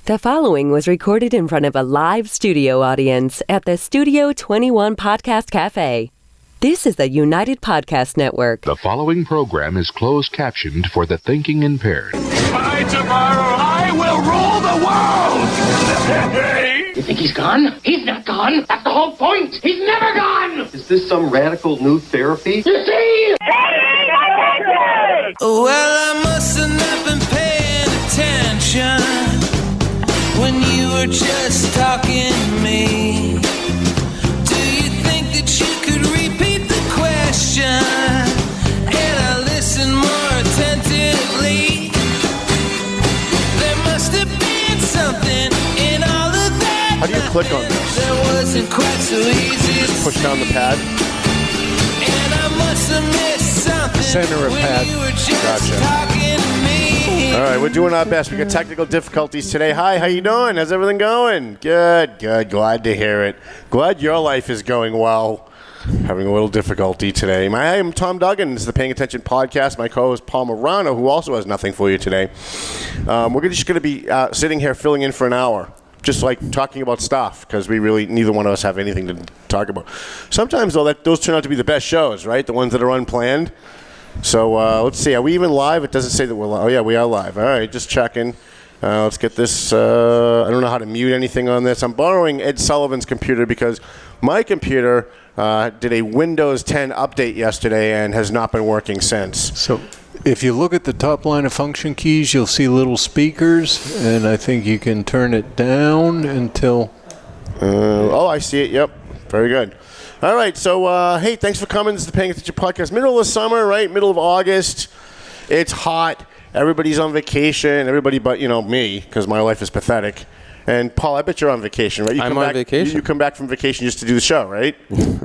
The following was recorded in front of a live studio audience at the Studio 21 Podcast Cafe. This is the United Podcast Network. The following program is closed captioned for the thinking impaired. By tomorrow, I will rule the world! You think he's gone? He's not gone. That's the whole point. He's never gone. Is this some radical new therapy? You see? Well, I must have not been paying attention when you were just talking to me. Do you think that you could repeat the question? And I listen more attentively. There must have been something in all of that. How do you click on this? That wasn't quite so easy. Just push down the pad. And I must have missed something. Center of pad. Gotcha. All right, we're doing our best. We got technical difficulties today. Hi, how you doing? How's everything going? Good. Glad to hear it. Glad your life is going well. Having a little difficulty today. I am Tom Duggan. This is the Paying Attention Podcast. My co-host Paul Murano, who also has nothing for you today. We're just going to be sitting here filling in for an hour. Just like talking about stuff, because we really, neither one of us have anything to talk about. Sometimes, though, those turn out to be the best shows, right? The ones that are unplanned. So let's see. Are we even live? It doesn't say that we're live. Oh, yeah, we are live. All right, just checking. Let's get this. I don't know how to mute anything on this. I'm borrowing Ed Sullivan's computer because my computer did a Windows 10 update yesterday and has not been working since. So if you look at the top line of function keys, you'll see little speakers, and I think you can turn it down until... I see it. Yep. Very good. All right. So, hey, thanks for coming. This is the Paying Attention Podcast. Middle of the summer, right? Middle of August. It's hot. Everybody's on vacation. Everybody but, me, because my life is pathetic. And, Paul, I bet you're on vacation, right? I'm on vacation. You come back from vacation just to do the show, right?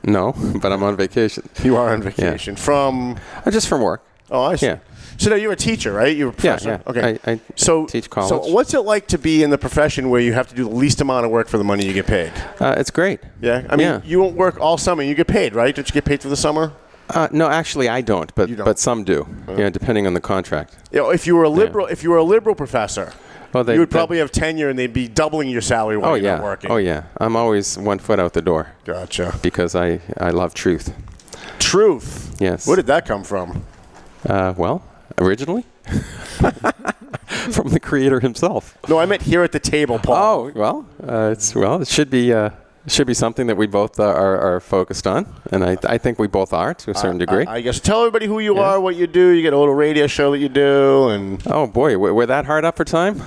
No, but I'm on vacation. You are on vacation. Yeah. From? Just from work. Oh, I see. Yeah. So now you're a teacher, right? You're a professor. Yeah. Okay. I teach college. So what's it like to be in the profession where you have to do the least amount of work for the money you get paid? It's great. Yeah. I mean, you won't work all summer. You get paid, right? Don't you get paid for the summer? No, actually, I don't. But You don't. But some do. Depending on the contract. If you were a liberal professor, you would probably have tenure and they'd be doubling your salary while you're not working. Oh yeah. I'm always 1 foot out the door. Gotcha. Because I love truth. Truth. Yes. Where did that come from? Originally. From the creator himself. No, I meant here at the table, Paul. Oh, it should be something that we both are focused on, and I think we both are to a certain degree. I guess tell everybody who you are, what you do. You get a little radio show that you do, and oh boy, we're that hard up for time.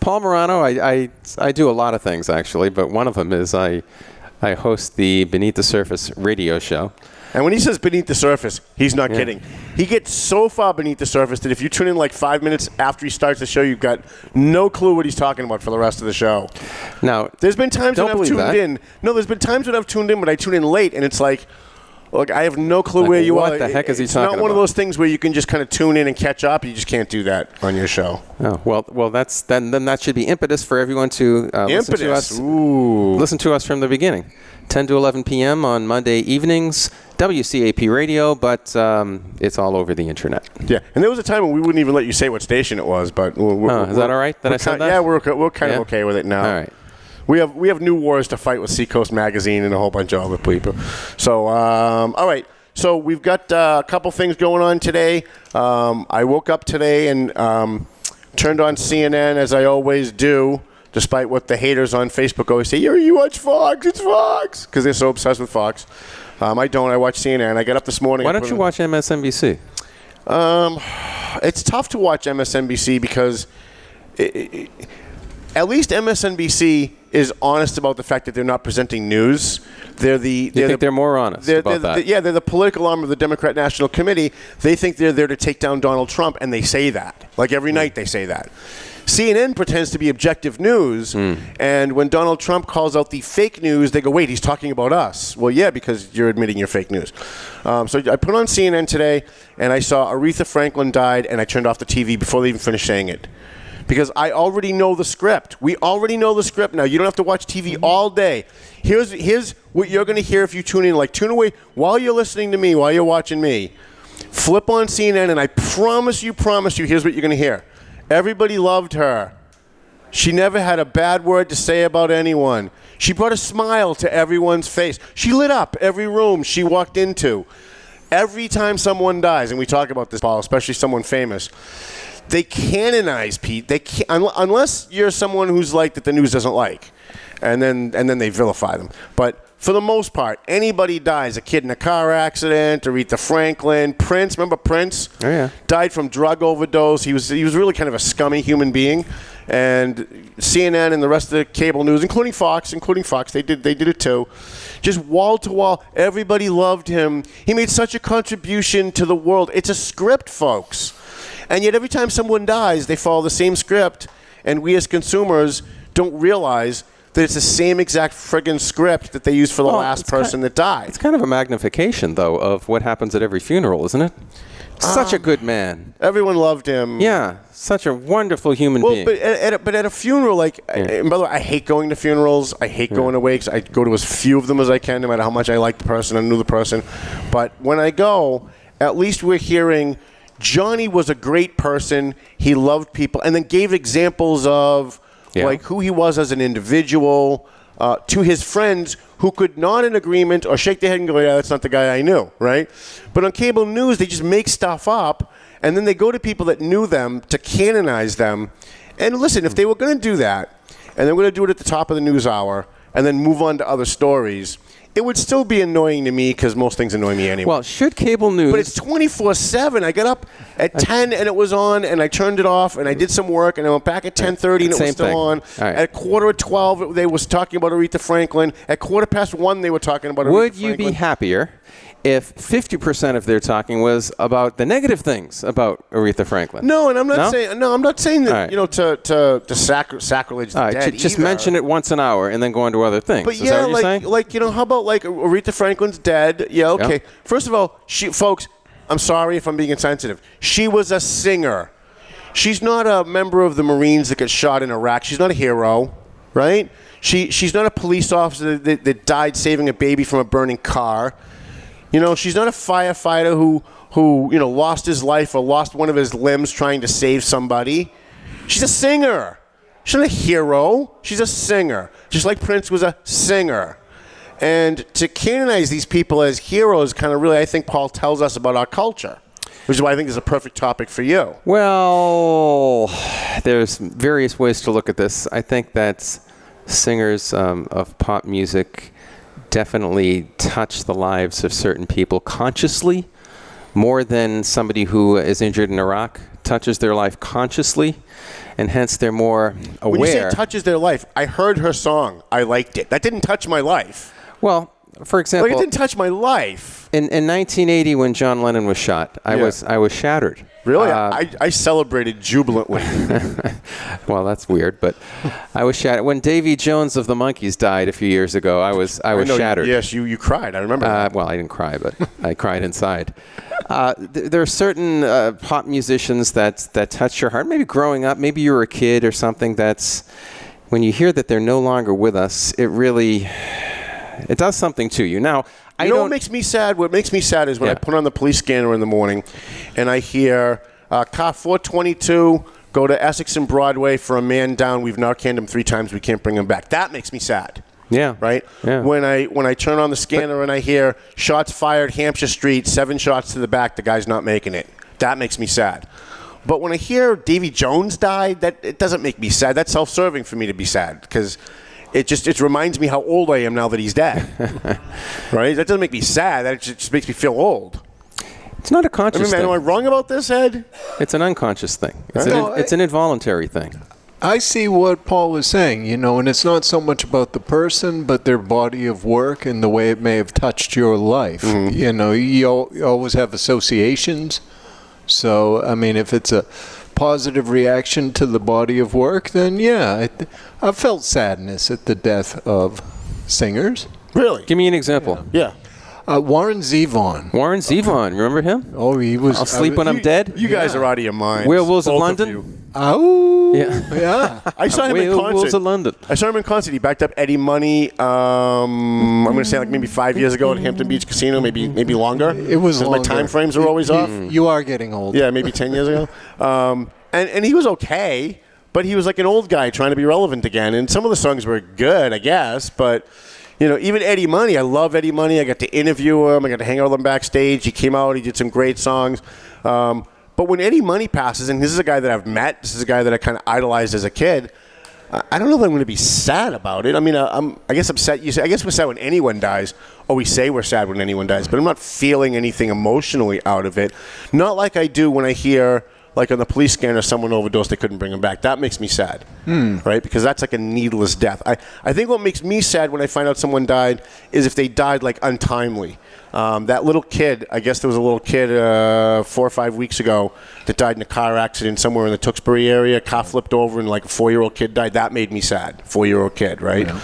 Paul Murano, I do a lot of things actually, but one of them is I host the Beneath the Surface radio show. And when he says beneath the surface, he's not kidding. He gets so far beneath the surface that if you tune in like 5 minutes after he starts the show, you've got no clue what he's talking about for the rest of the show. Now, there's been times when I've tuned in. No, there's been times when I've tuned in, but I tune in late, and it's like, look, I have no clue where you are. What the heck is he talking about? It's not one of those things where you can just kind of tune in and catch up. You just can't do that on your show. Oh, well, then that should be impetus for everyone to listen to us. Ooh. Listen to us from the beginning. 10 to 11 p.m. on Monday evenings, WCAP radio, but it's all over the internet. Yeah, and there was a time when we wouldn't even let you say what station it was, but is that all right that I said that? Yeah, we're kind of okay with it now. All right. We have new wars to fight with Seacoast Magazine and a whole bunch of other people. So, all right. So we've got a couple things going on today. I woke up today and turned on CNN, as I always do, despite what the haters on Facebook always say. You watch Fox, it's Fox, because they're so obsessed with Fox. I don't. I watch CNN. I got up this morning. Why don't you watch MSNBC? It's tough to watch MSNBC because at least MSNBC is honest about the fact that they're not presenting news. They're more honest about that? They're the political arm of the Democrat National Committee. They think they're there to take down Donald Trump, and they say that. Like every night they say that. CNN pretends to be objective news, and when Donald Trump calls out the fake news, they go, wait, he's talking about us. Well, yeah, because you're admitting you're fake news. So I put on CNN today, and I saw Aretha Franklin died, and I turned off the TV before they even finished saying it. Because I already know the script. We already know the script now. You don't have to watch TV all day. Here's what you're going to hear if you tune in. Like, tune away while you're listening to me, while you're watching me. Flip on CNN, and I promise you, here's what you're going to hear. Everybody loved her. She never had a bad word to say about anyone. She brought a smile to everyone's face. She lit up every room she walked into. Every time someone dies, and we talk about this, Paul, especially someone famous, they canonize Pete. They can't, unless you're someone who's like that the news doesn't like, and then they vilify them. But for the most part, anybody dies, a kid in a car accident, Aretha Franklin, Prince, remember Prince? Oh, yeah. Died from drug overdose. He was really kind of a scummy human being. And CNN and the rest of the cable news, including Fox, they did it too. Just wall to wall, everybody loved him. He made such a contribution to the world. It's a script, folks. And yet every time someone dies, they follow the same script, and we as consumers don't realize that it's the same exact friggin' script that they used for the last person that died. It's kind of a magnification, though, of what happens at every funeral, isn't it? Such a good man. Everyone loved him. Yeah, such a wonderful human being. But at a funeral, and by the way, I hate going to funerals. I hate going to wakes. I go to as few of them as I can, no matter how much I like the person and knew the person. But when I go, at least we're hearing Johnny was a great person. He loved people, and then gave examples of who he was as an individual to his friends who could nod in agreement or shake their head and go, yeah, that's not the guy I knew, right? But on cable news, they just make stuff up, and then they go to people that knew them to canonize them. And listen, if they were going to do that, and they were going to do it at the top of the news hour, and then move on to other stories, it would still be annoying to me because most things annoy me anyway. Well, should cable news... But it's 24/7. I got up at 10 and it was on, and I turned it off, and I did some work, and I went back at 10:30 and it was still on. Right. At 11:45, they was talking about Aretha Franklin. At 1:15, they were talking about Aretha Franklin. Would you be happier if 50% of their talking was about the negative things about Aretha Franklin? No, and I'm not saying that, right. to sacrilege the dead just either. mention it once an hour and then go on to other things. But Is that what you're saying? how about Aretha Franklin's dead? Yeah, okay. Yeah. First of all, folks, I'm sorry if I'm being insensitive. She was a singer. She's not a member of the Marines that got shot in Iraq. She's not a hero, right? She's not a police officer that died saving a baby from a burning car. She's not a firefighter who lost his life or lost one of his limbs trying to save somebody. She's a singer. She's not a hero. She's a singer. Just like Prince was a singer. And to canonize these people as heroes kind of really, I think, Paul, tells us about our culture, which is why I think this is a perfect topic for you. Well, there's various ways to look at this. I think that singers of pop music definitely touch the lives of certain people consciously more than somebody who is injured in Iraq touches their life consciously, and hence they're more aware. When you say touches their life, I heard her song. I liked it. That didn't touch my life. Well, for example, it didn't touch my life. In 1980, when John Lennon was shot, I was shattered. Really? I celebrated jubilantly. Well, that's weird, but I was shattered. When Davy Jones of the Monkees died a few years ago, I was shattered. Yes, you cried. I remember that. Well, I didn't cry, but I cried inside. There are certain pop musicians that touch your heart. Maybe growing up, maybe you were a kid or something. That's when you hear that they're no longer with us, it does something to you. Now, what makes me sad? What makes me sad is when I put on the police scanner in the morning and I hear car 422 go to Essex and Broadway for a man down. We've Narcaned him 3 times. We can't bring him back. That makes me sad. Yeah. Right? Yeah. When I turn on the scanner and I hear shots fired, Hampshire Street, 7 shots to the back, the guy's not making it. That makes me sad. But when I hear Davy Jones died, it doesn't make me sad. That's self-serving for me to be sad because it reminds me how old I am now that he's dead. Right? That doesn't make me sad. That just makes me feel old. It's not a conscious thing. Am I wrong about this, Ed? It's an unconscious thing. It's an involuntary thing. I see what Paul was saying, and it's not so much about the person, but their body of work and the way it may have touched your life. Mm-hmm. You always have associations. So, if it's a positive reaction to the body of work, then I've felt sadness at the death of singers. Really? Give me an example. Yeah. Warren Zevon. Warren Zevon, remember him? Oh, he was... I'll sleep when I'm dead? You guys are out of your minds. Werewolves of London? Oh, yeah. I saw him in concert. Werewolves of London. I saw him in concert. He backed up Eddie Money, I'm going to say maybe 5 years ago at Hampton Beach Casino, maybe longer. It was longer. My time frames are always off. You are getting old. Yeah, maybe 10 years ago. And he was okay, but he was like an old guy trying to be relevant again. And some of the songs were good, I guess, but even Eddie Money, I love Eddie Money. I got to interview him. I got to hang out with him backstage. He came out. He did some great songs. But when Eddie Money passes, and this is a guy that I've met, this is a guy that I kind of idolized as a kid, I don't know if I'm going to be sad about it. I mean, I guess I'm sad. I guess we're sad when anyone dies, or we say we're sad when anyone dies, but I'm not feeling anything emotionally out of it. Not like I do when I hear, like on the police scanner, someone overdosed, they couldn't bring him back. That makes me sad, right? Because that's like a needless death. I think what makes me sad when I find out someone died is if they died like untimely. That little kid, I guess there was a little kid 4 or 5 weeks ago that died in a car accident somewhere in the Tewksbury area. Car flipped over and like a 4-year-old kid died. That made me sad. 4-year-old kid, right? Yeah.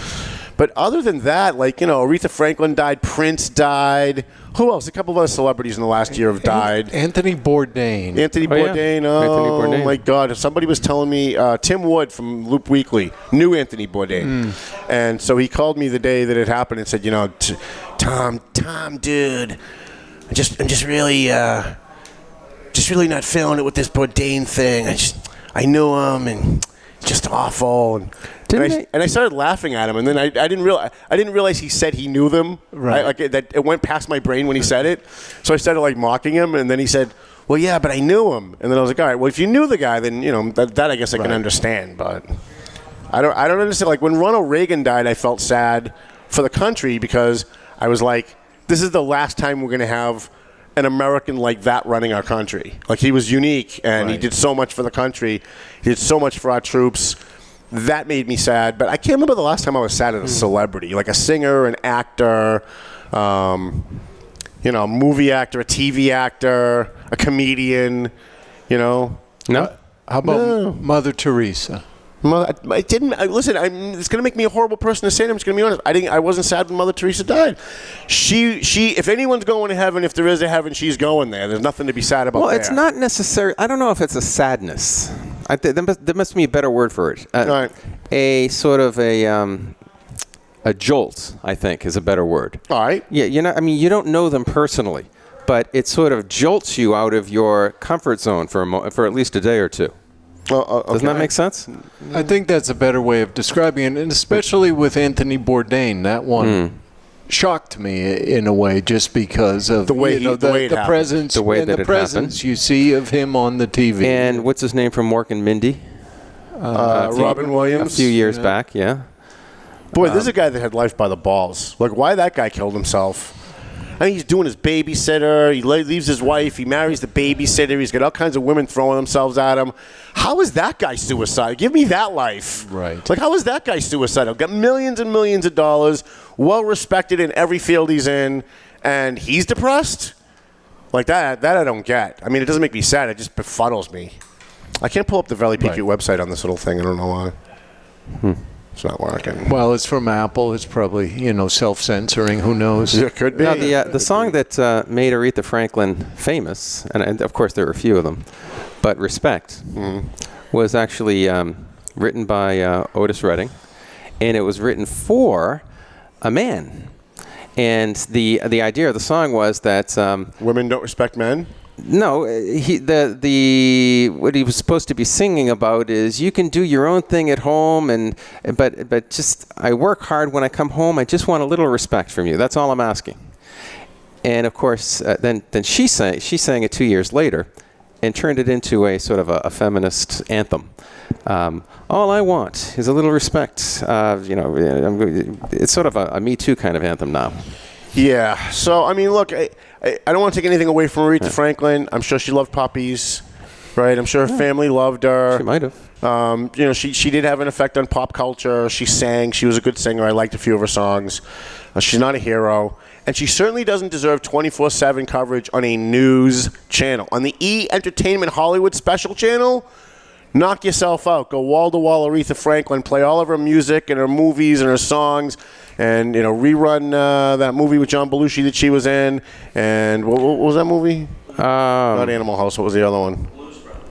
But other than that, like, Aretha Franklin died, Prince died. Who else? A couple of other celebrities in the last year have died. Anthony Bourdain. Anthony Bourdain. Oh, my God. Somebody was telling me, Tim Wood from Loop Weekly knew Anthony Bourdain. And so he called me the day that it happened and said, Tom, dude, I'm just really not feeling it with this Bourdain thing. I knew him and it's just awful. And I started laughing at him, and then I didn't realize he said he knew them. Right. Like it went past my brain when he said it. So I started like mocking him, and then he said, "Well, yeah, but I knew him." And then I was like, "All right, well, if you knew the guy, then that I guess I can understand." But I don't understand. Like when Ronald Reagan died, I felt sad for the country because I was like, "This is the last time we're gonna have an American like that running our country." Like he was unique, and he did so much for the country. He did so much for our troops. That made me sad, but I can't remember the last time I was sad at a celebrity, like a singer, an actor, a movie actor, a TV actor, a comedian, No? How about Mother Teresa? I didn't. Listen, it's going to make me a horrible person to say it. I'm just going to be honest. I wasn't sad when Mother Teresa died. She. If anyone's going to heaven, if there is a heaven, she's going there. There's nothing to be sad about. Well, it's not necessary. I don't know if it's a sadness. There must be a better word for it. Right. A sort of a jolt, I think, is a better word. All right. Yeah. You don't know them personally, but it sort of jolts you out of your comfort zone for at least a day or two. Okay. Doesn't that make sense? I think that's a better way of describing it, and especially with Anthony Bourdain, that one shocked me in a way, just because of the way the presence, the way that it presence you see of him on the TV. And what's his name from Mork and Mindy? Robin Williams. A few years back, yeah. Boy, this is a guy that had life by the balls. Like, why that guy killed himself? I mean, he's doing his babysitter. He leaves his wife. He marries the babysitter. He's got all kinds of women throwing themselves at him. How is that guy suicidal? Give me that life. Right. Like, how is that guy suicidal? Got millions and millions of dollars, well-respected in every field he's in, and he's depressed? Like, that I don't get. I mean, it doesn't make me sad. It just befuddles me. I can't pull up the Valley Patriot website on this little thing. I don't know why. It's not working. Well, it's from Apple. It's probably, self-censoring. Who knows? It could be. Now, the song that made Aretha Franklin famous, and of course there were a few of them, but Respect was actually written by Otis Redding, and it was written for a man. And the idea of the song was that women don't respect men? No, what he was supposed to be singing about is you can do your own thing at home, but just I work hard when I come home. I just want a little respect from you. That's all I'm asking. And of course, then she sang it 2 years later, and turned it into a sort of a feminist anthem. All I want is a little respect. It's sort of a Me Too kind of anthem now. Yeah. So I mean, look. I don't want to take anything away from Aretha Franklin. I'm sure she loved puppies, right? I'm sure her family loved her. She might have. She did have an effect on pop culture. She sang. She was a good singer. I liked a few of her songs. She's not a hero. And she certainly doesn't deserve 24/7 coverage on a news channel. On the E! Entertainment Hollywood special channel, knock yourself out. Go wall-to-wall Aretha Franklin. Play all of her music and her movies and her songs. And, rerun that movie with John Belushi that she was in. And what was that movie? Not Animal House. What was the other one?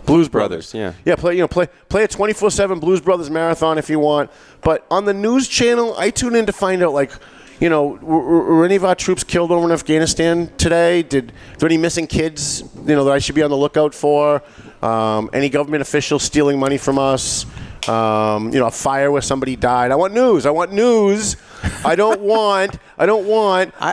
Blues Brothers. Yeah. Yeah, play a 24/7 Blues Brothers marathon if you want. But on the news channel, I tune in to find out, were any of our troops killed over in Afghanistan today? Are there any missing kids, that I should be on the lookout for? Any government officials stealing money from us? a fire where somebody died. I want news. I don't want.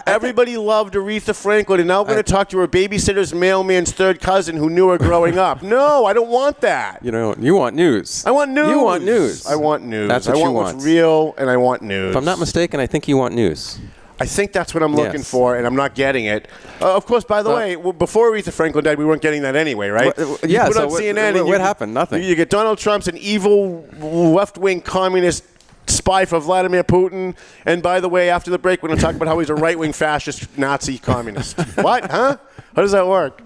Everybody loved Aretha Franklin, and now we're going to talk to her babysitter's mailman's third cousin who knew her growing up. No, I don't want that. You want news. I want news. You want news. I want news. That's what I you want want. what's real, and I want news. If I'm not mistaken, I think you want news. I think that's what I'm looking for, and I'm not getting it. Of course, by the way, before Aretha Franklin died, we weren't getting that anyway, right? Yeah, you put so on CNN what happened? Nothing. You get Donald Trump's an evil left-wing communist spy for Vladimir Putin. And by the way, after the break, we're going to talk about how he's a right-wing fascist Nazi communist. What? Huh? How does that work?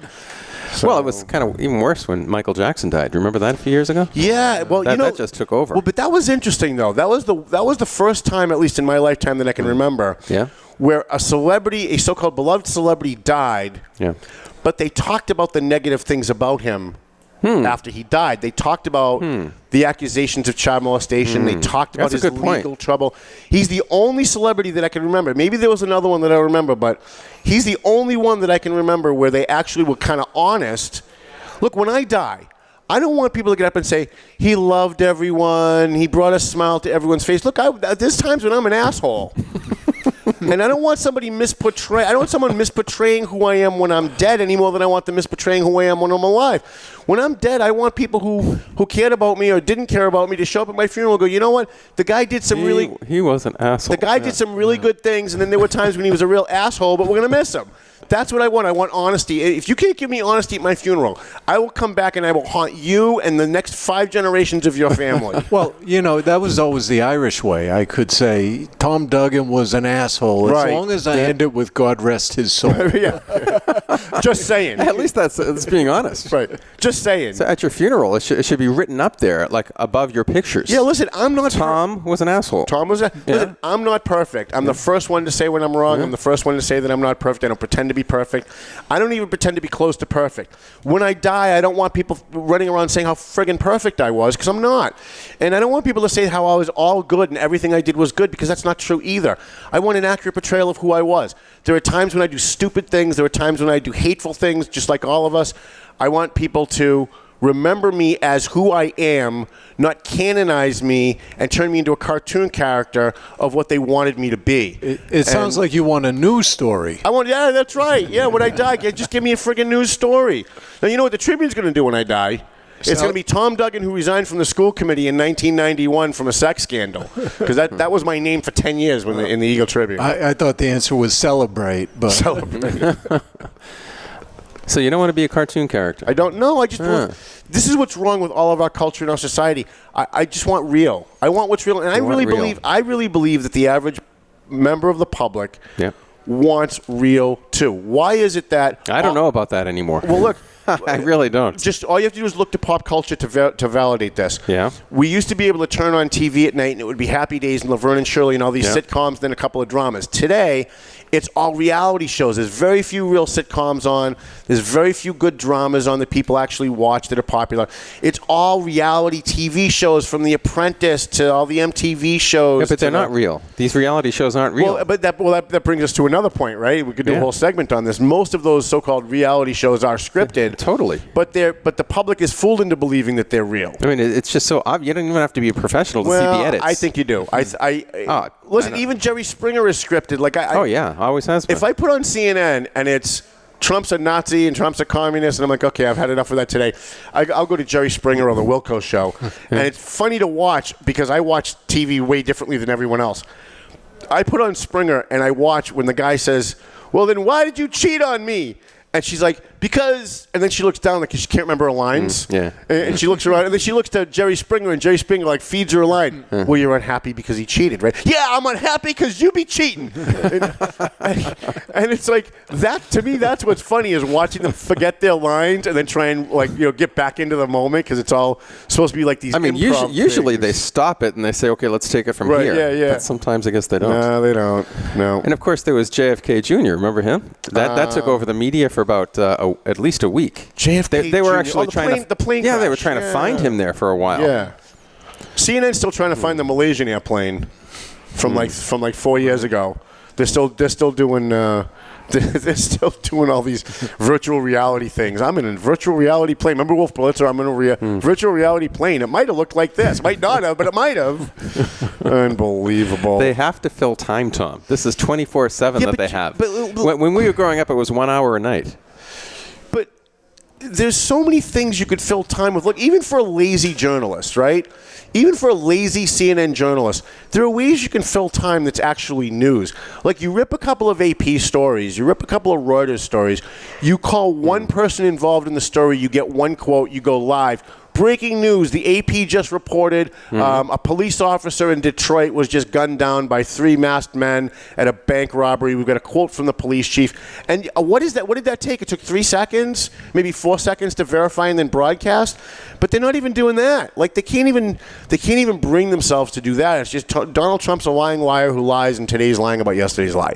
So. Well, it was kind of even worse when Michael Jackson died. Remember that a few years ago? Yeah, well, that just took over. Well, but that was interesting, though. That was the first time, at least in my lifetime, that I can remember. Yeah. Where a celebrity, a so-called beloved celebrity, died. Yeah. But they talked about the negative things about him after he died. They talked about the accusations of child molestation. They talked about his legal trouble. He's the only celebrity that I can remember. Maybe there was another one that I remember, but he's the only one that I can remember where they actually were kind of honest. Look, when I die, I don't want people to get up and say, he loved everyone, he brought a smile to everyone's face. Look, there's times when I'm an asshole. And I don't want somebody I don't want someone misportraying who I am when I'm dead any more than I want them misportraying who I am when I'm alive. When I'm dead, I want people who cared about me or didn't care about me to show up at my funeral and go, you know what? The guy did some He was an asshole. The guy did some really good things, and then there were times when he was a real asshole, but we're going to miss him. That's what I want. I want honesty. If you can't give me honesty at my funeral, I will come back and I will haunt you and the next 5 generations of your family. Well, that was always the Irish way. I could say Tom Duggan was an asshole as long as I end it with God rest his soul. Yeah. Just saying. At least that's being honest. Right. Just saying. So at your funeral, it should be written up there, like above your pictures. Yeah, listen, I'm not... Tom was an asshole. Listen, I'm not perfect. I'm the first one to say when I'm wrong. I'm the first one to say that I'm not perfect. I don't pretend to be perfect. I don't even pretend to be close to perfect. When I die, I don't want people running around saying how friggin' perfect I was, because I'm not. And I don't want people to say how I was all good and everything I did was good, because that's not true either. I want an accurate portrayal of who I was. There are times when I do stupid things. There are times when I do hateful things, just like all of us. I want people to remember me as who I am, not canonize me and turn me into a cartoon character of what they wanted me to be. It sounds like you want a news story. Yeah, that's right. Yeah, when I die, just give me a friggin' news story. Now, you know what the Tribune's going to do when I die? It's going to be Tom Duggan, who resigned from the school committee in 1991 from a sex scandal. Because that was my name for 10 years in the Eagle Tribune. I thought the answer was celebrate. But Celebrate. So you don't want to be a cartoon character? I don't know. I just want, this is what's wrong with all of our culture and our society. I just want real. I want what's real, and I really believe that the average member of the public wants real too. Why is it that I don't know about that anymore? Well, look. I really don't. Just all you have to do is look to pop culture to validate this. Yeah. We used to be able to turn on TV at night and it would be Happy Days and Laverne and Shirley and all these sitcoms, then a couple of dramas. Today, it's all reality shows. There's very few real sitcoms on. There's very few good dramas on that people actually watch that are popular. It's all reality TV shows, from The Apprentice to all the MTV shows. Yeah, but they're not real. These reality shows aren't real. Well, but that brings us to another point, right? We could do a whole segment on this. Most of those so-called reality shows are scripted. Totally. But the public is fooled into believing that they're real. I mean, it's just so obvious. You don't even have to be a professional to see the edits. I think you do. Listen, even Jerry Springer is scripted. Always has been. If I put on CNN and it's Trump's a Nazi and Trump's a communist, and I'm like, okay, I've had enough of that today, I'll go to Jerry Springer or the Wilco Show. And it's funny to watch because I watch TV way differently than everyone else. I put on Springer and I watch when the guy says, well, then why did you cheat on me? And she's like, because, and then she looks down like she can't remember her lines. And she looks around, and then she looks to Jerry Springer, and Jerry Springer feeds her a line. Well, you're unhappy because he cheated, right? Yeah, I'm unhappy because you be cheating. and it's like, that, to me, that's what's funny, is watching them forget their lines and then try and get back into the moment, because it's all supposed to be like these improv usually things. they stop it and they say, okay, let's take it from here. Yeah. But sometimes I guess they don't. No, they don't. No. And of course there was JFK Jr. Remember him? That took over the media for about at least a week. JFK they were Jr. actually trying the plane Yeah, crash. they were trying to find him there for a while. Yeah. CNN's still trying to find the Malaysian airplane from like 4 years ago. They're still doing They're still doing all these virtual reality things. I'm in a virtual reality plane. Remember Wolf Blitzer? I'm in a virtual reality plane. It might have looked like this. Might not have, but it might have. Unbelievable. They have to fill time, Tom. This is 24/7 that they have. When we were growing up, it was 1 hour a night. But there's so many things you could fill time with. Look, even for a lazy journalist, right? Even for a lazy CNN journalist, there are ways you can fill time that's actually news. Like you rip a couple of AP stories, you rip a couple of Reuters stories, you call one person involved in the story, you get one quote, you go live. Breaking news, the AP just reported a police officer in Detroit was just gunned down by 3 masked men at a bank robbery. We've got a quote from the police chief. And what is that? What did that take? It took 3 seconds, maybe 4 seconds to verify and then broadcast. But they're not even doing that. Like they can't even bring themselves to do that. It's just Donald Trump's a lying liar who lies, and today's lying about yesterday's lie.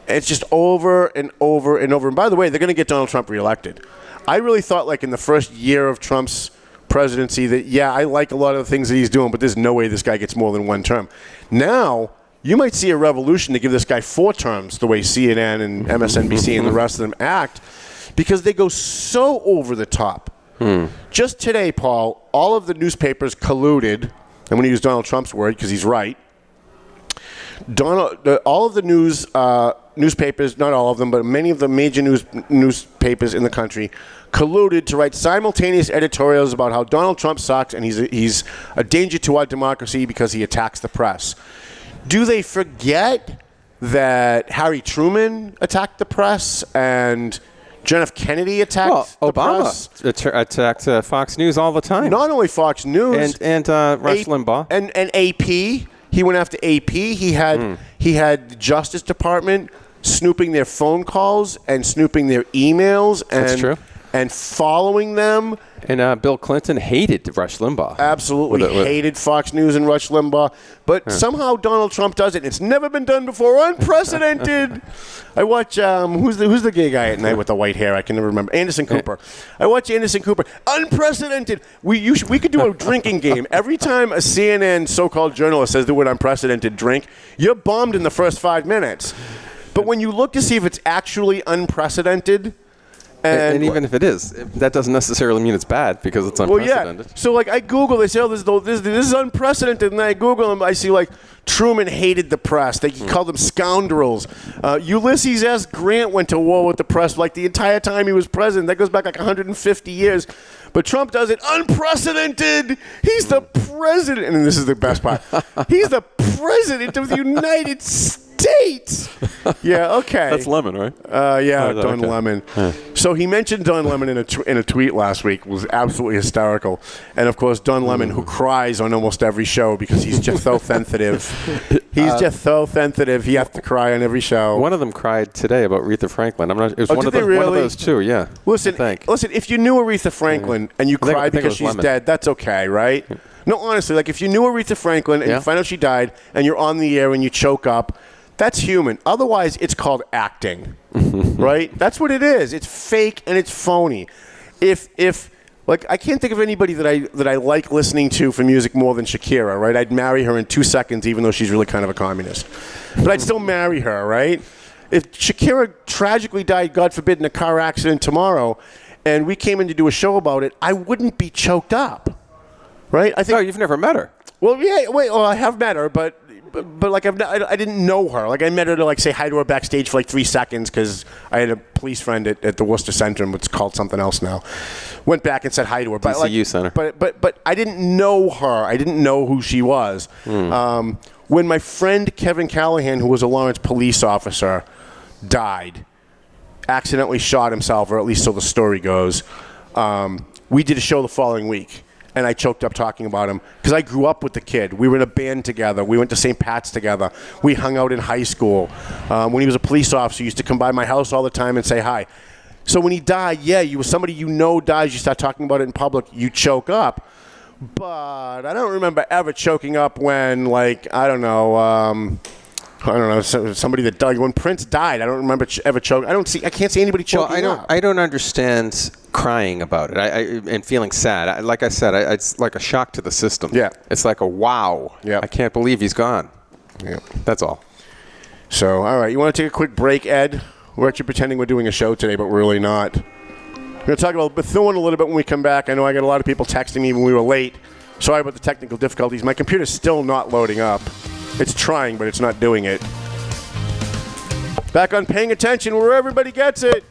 It's just over and over and over. And by the way, they're going to get Donald Trump reelected. I really thought like in the first year of Trump's presidency that, yeah, I like a lot of the things that he's doing, but there's no way this guy gets more than 1 term. Now, you might see a revolution to give this guy 4 terms the way CNN and MSNBC and the rest of them act, because they go so over the top. Just today, Paul, all of the newspapers colluded, and I'm going to use Donald Trump's word because he's right. All of the newspapers, not all of them, but many of the major newspapers in the country colluded to write simultaneous editorials about how Donald Trump sucks and he's a danger to our democracy because he attacks the press. Do they forget that Harry Truman attacked the press and John F. Kennedy attacked the press? Obama attacked Fox News all the time. Not only Fox News. And Rush Limbaugh. And AP. He went after AP. He had the Justice Department snooping their phone calls and snooping their emails. That's true. And following them. And Bill Clinton hated Rush Limbaugh. Absolutely hated Fox News and Rush Limbaugh. But somehow Donald Trump does it. It's never been done before. Unprecedented. I watch, who's the gay guy at night with the white hair? I can never remember. Anderson Cooper. I watch Anderson Cooper. Unprecedented. We could do a drinking game. Every time a CNN so-called journalist says the word unprecedented drink, you're bombed in the first 5 minutes. But when you look to see if it's actually unprecedented, and even if it is, that doesn't necessarily mean it's bad because it's unprecedented. Well, yeah. So, like, I Google, they say, oh, this is unprecedented. And I Google them, I see, like, Truman hated the press. He called them scoundrels. Ulysses S. Grant went to war with the press, like, the entire time he was president. That goes back, like, 150 years. But Trump does it unprecedented. He's the president. And this is the best part. He's the president of the United States. Yeah, okay. That's Lemon, right? Yeah, Don Lemon. So he mentioned Don Lemon in a tweet last week. It was absolutely hysterical. And, of course, Don Lemon, who cries on almost every show because he's just so sensitive. He's just so sensitive. He has to cry on every show. One of them cried today about Aretha Franklin. I'm not. It was one of those two. Yeah. Listen, if you knew Aretha Franklin and you cried because she's dead, that's okay, right? No, honestly, like if you knew Aretha Franklin and you find out she died and you're on the air and you choke up, that's human. Otherwise, it's called acting, right? That's what it is. It's fake and it's phony. If like I can't think of anybody that I like listening to for music more than Shakira, right? I'd marry her in 2 seconds, even though she's really kind of a communist. But I'd still marry her, right? If Shakira tragically died, God forbid, in a car accident tomorrow, and we came in to do a show about it, I wouldn't be choked up, right? I think. Oh, you've never met her. Well, yeah. Wait. Well, I have met her, but like I didn't know her. Like I met her to like say hi to her backstage for like 3 seconds because I had a police friend at the Worcester Center, it's called something else now. Went back and said hi to her. DCU Center. But I didn't know her. I didn't know who she was. When my friend Kevin Callahan, who was a Lawrence police officer, died, accidentally shot himself, or at least so the story goes. We did a show the following week. And I choked up talking about him because I grew up with the kid. We were in a band together. We went to St. Pat's together. We hung out in high school. When he was a police officer, he used to come by my house all the time and say hi. So when he died, yeah, you were somebody you know dies. You start talking about it in public, you choke up. But I don't remember ever choking up when, like, I don't know, somebody that died. When Prince died, I don't remember ever choking. I can't see anybody choking up. I don't understand crying about it and feeling sad. Like I said, it's like a shock to the system. Yeah. It's like a wow. Yeah. I can't believe he's gone. Yeah. That's all. So, all right. You want to take a quick break, Ed? We're actually pretending we're doing a show today, but we're really not. We're going to talk about Methuen a little bit when we come back. I know I got a lot of people texting me when we were late. Sorry about the technical difficulties. My computer's still not loading up. It's trying, but it's not doing it. Back on Paying Attention, where everybody gets it.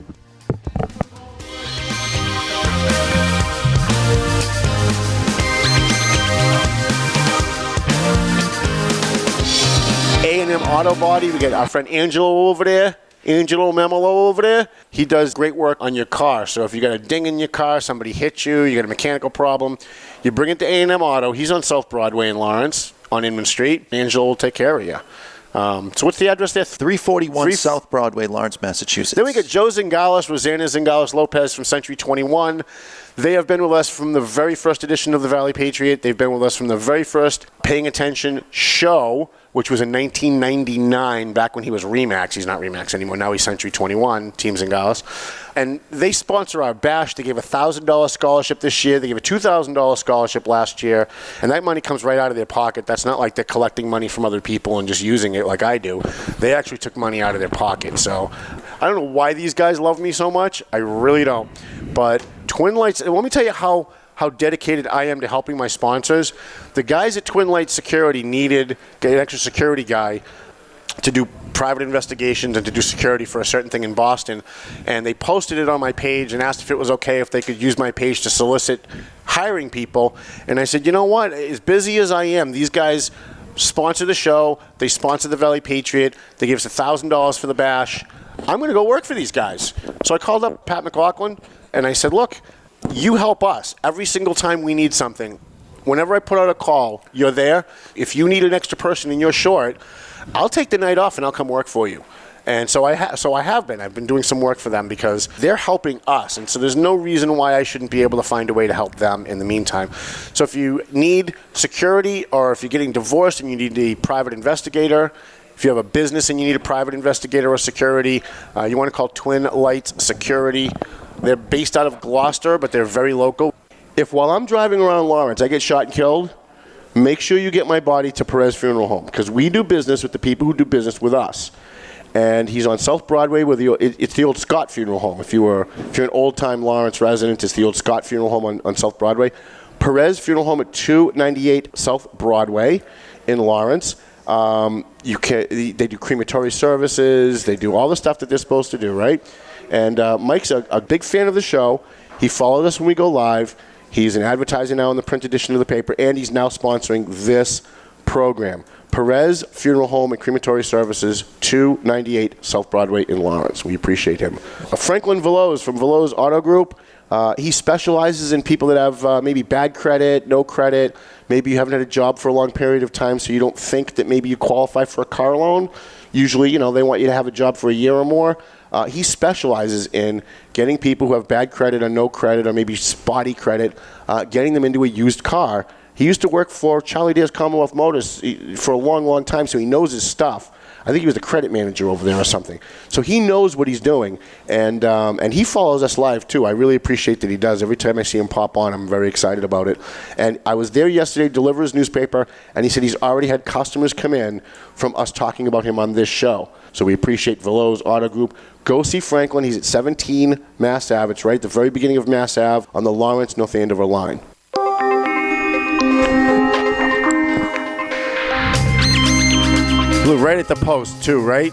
A&M Auto Body. We got our friend Angelo over there. Angelo Memolo over there. He does great work on your car. So if you got a ding in your car, somebody hit you, you got a mechanical problem, you bring it to A&M Auto. He's on South Broadway in Lawrence on Inman Street. Angelo will take care of you. So what's the address there? 341 South Broadway, Lawrence, Massachusetts. Then we got Joe Zingales, Rosanna Zingales-Lopez from Century 21. They have been with us from the very first edition of the Valley Patriot. They've been with us from the very first Paying Attention show, which was in 1999, back when he was Remax. He's not Remax anymore. Now he's Century 21, Team Zingales. And they sponsor our bash. They gave a $1,000 scholarship this year. They gave a $2,000 scholarship last year. And that money comes right out of their pocket. That's not like they're collecting money from other people and just using it like I do. They actually took money out of their pocket. So I don't know why these guys love me so much. I really don't. But Twin Lights, let me tell you how dedicated I am to helping my sponsors. The guys at Twin Lights Security needed an extra security guy to do private investigations and to do security for a certain thing in Boston. And they posted it on my page and asked if it was okay if they could use my page to solicit hiring people. And I said, you know what? As busy as I am, these guys sponsor the show. They sponsor the Valley Patriot. They give us $1,000 for the bash. I'm going to go work for these guys. So I called up Pat McLaughlin and I said, look, you help us every single time we need something. Whenever I put out a call, you're there. If you need an extra person and you're short, I'll take the night off and I'll come work for you. And so I have been. I've been doing some work for them because they're helping us. And so there's no reason why I shouldn't be able to find a way to help them in the meantime. So if you need security, or if you're getting divorced and you need a private investigator, if you have a business and you need a private investigator or security, you want to call Twin Lights Security. They're based out of Gloucester, but they're very local. If while I'm driving around Lawrence, I get shot and killed, make sure you get my body to Perez Funeral Home, because we do business with the people who do business with us. And he's on South Broadway with it's the old Scott Funeral Home. If you're an old-time Lawrence resident, it's the old Scott Funeral Home on South Broadway. Perez Funeral Home at 298 South Broadway in Lawrence. They do crematory services. They do all the stuff that they're supposed to do, right? And Mike's a big fan of the show. He followed us when we go live. He's an advertiser now in the print edition of the paper, and he's now sponsoring this program. Perez Funeral Home and Crematory Services, 298 South Broadway in Lawrence. We appreciate him. Franklin Veloz from Veloz Auto Group. He specializes in people that have maybe bad credit, no credit. Maybe you haven't had a job for a long period of time, so you don't think that maybe you qualify for a car loan. Usually, they want you to have a job for a year or more. He specializes in getting people who have bad credit or no credit or maybe spotty credit, getting them into a used car. He used to work for Charlie Dare's Commonwealth Motors for a long, long time, so he knows his stuff. I think he was the credit manager over there or something. So he knows what he's doing, and he follows us live, too. I really appreciate that he does. Every time I see him pop on, I'm very excited about it. And I was there yesterday to deliver his newspaper, and he said he's already had customers come in from us talking about him on this show. So we appreciate Veloz Auto Group. Go see Franklin. He's at 17 Mass Ave. It's right at the very beginning of Mass Ave on the Lawrence-North Andover line. Blew right at the post, too, right?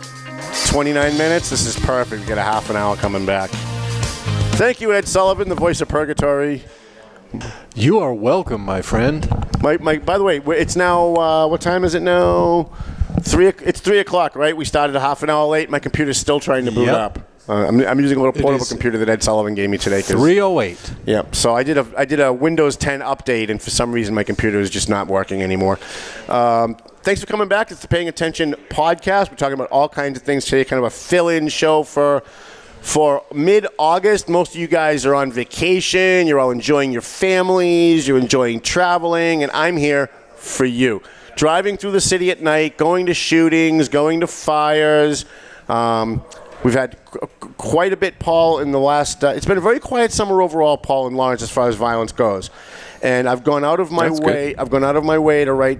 29 minutes. This is perfect. We got a half an hour coming back. Thank you, Ed Sullivan, the voice of Purgatory. You are welcome, my friend. By the way, it's now, what time is it now? It's 3 o'clock, right? We started a half an hour late. My computer's still trying to boot up. I'm using a little portable computer that Ed Sullivan gave me today. 3:08. Yep. So I did a Windows 10 update, and for some reason my computer is just not working anymore. Thanks for coming back. It's the Paying Attention podcast. We're talking about all kinds of things today, kind of a fill-in show for mid-August. Most of you guys are on vacation. You're all enjoying your families. You're enjoying traveling, and I'm here for you. Driving through the city at night, going to shootings, going to fires. We've had quite a bit, Paul, in the last... it's been a very quiet summer overall, Paul, in Lawrence, as far as violence goes. And I've gone out of my way. I've gone out of my way to write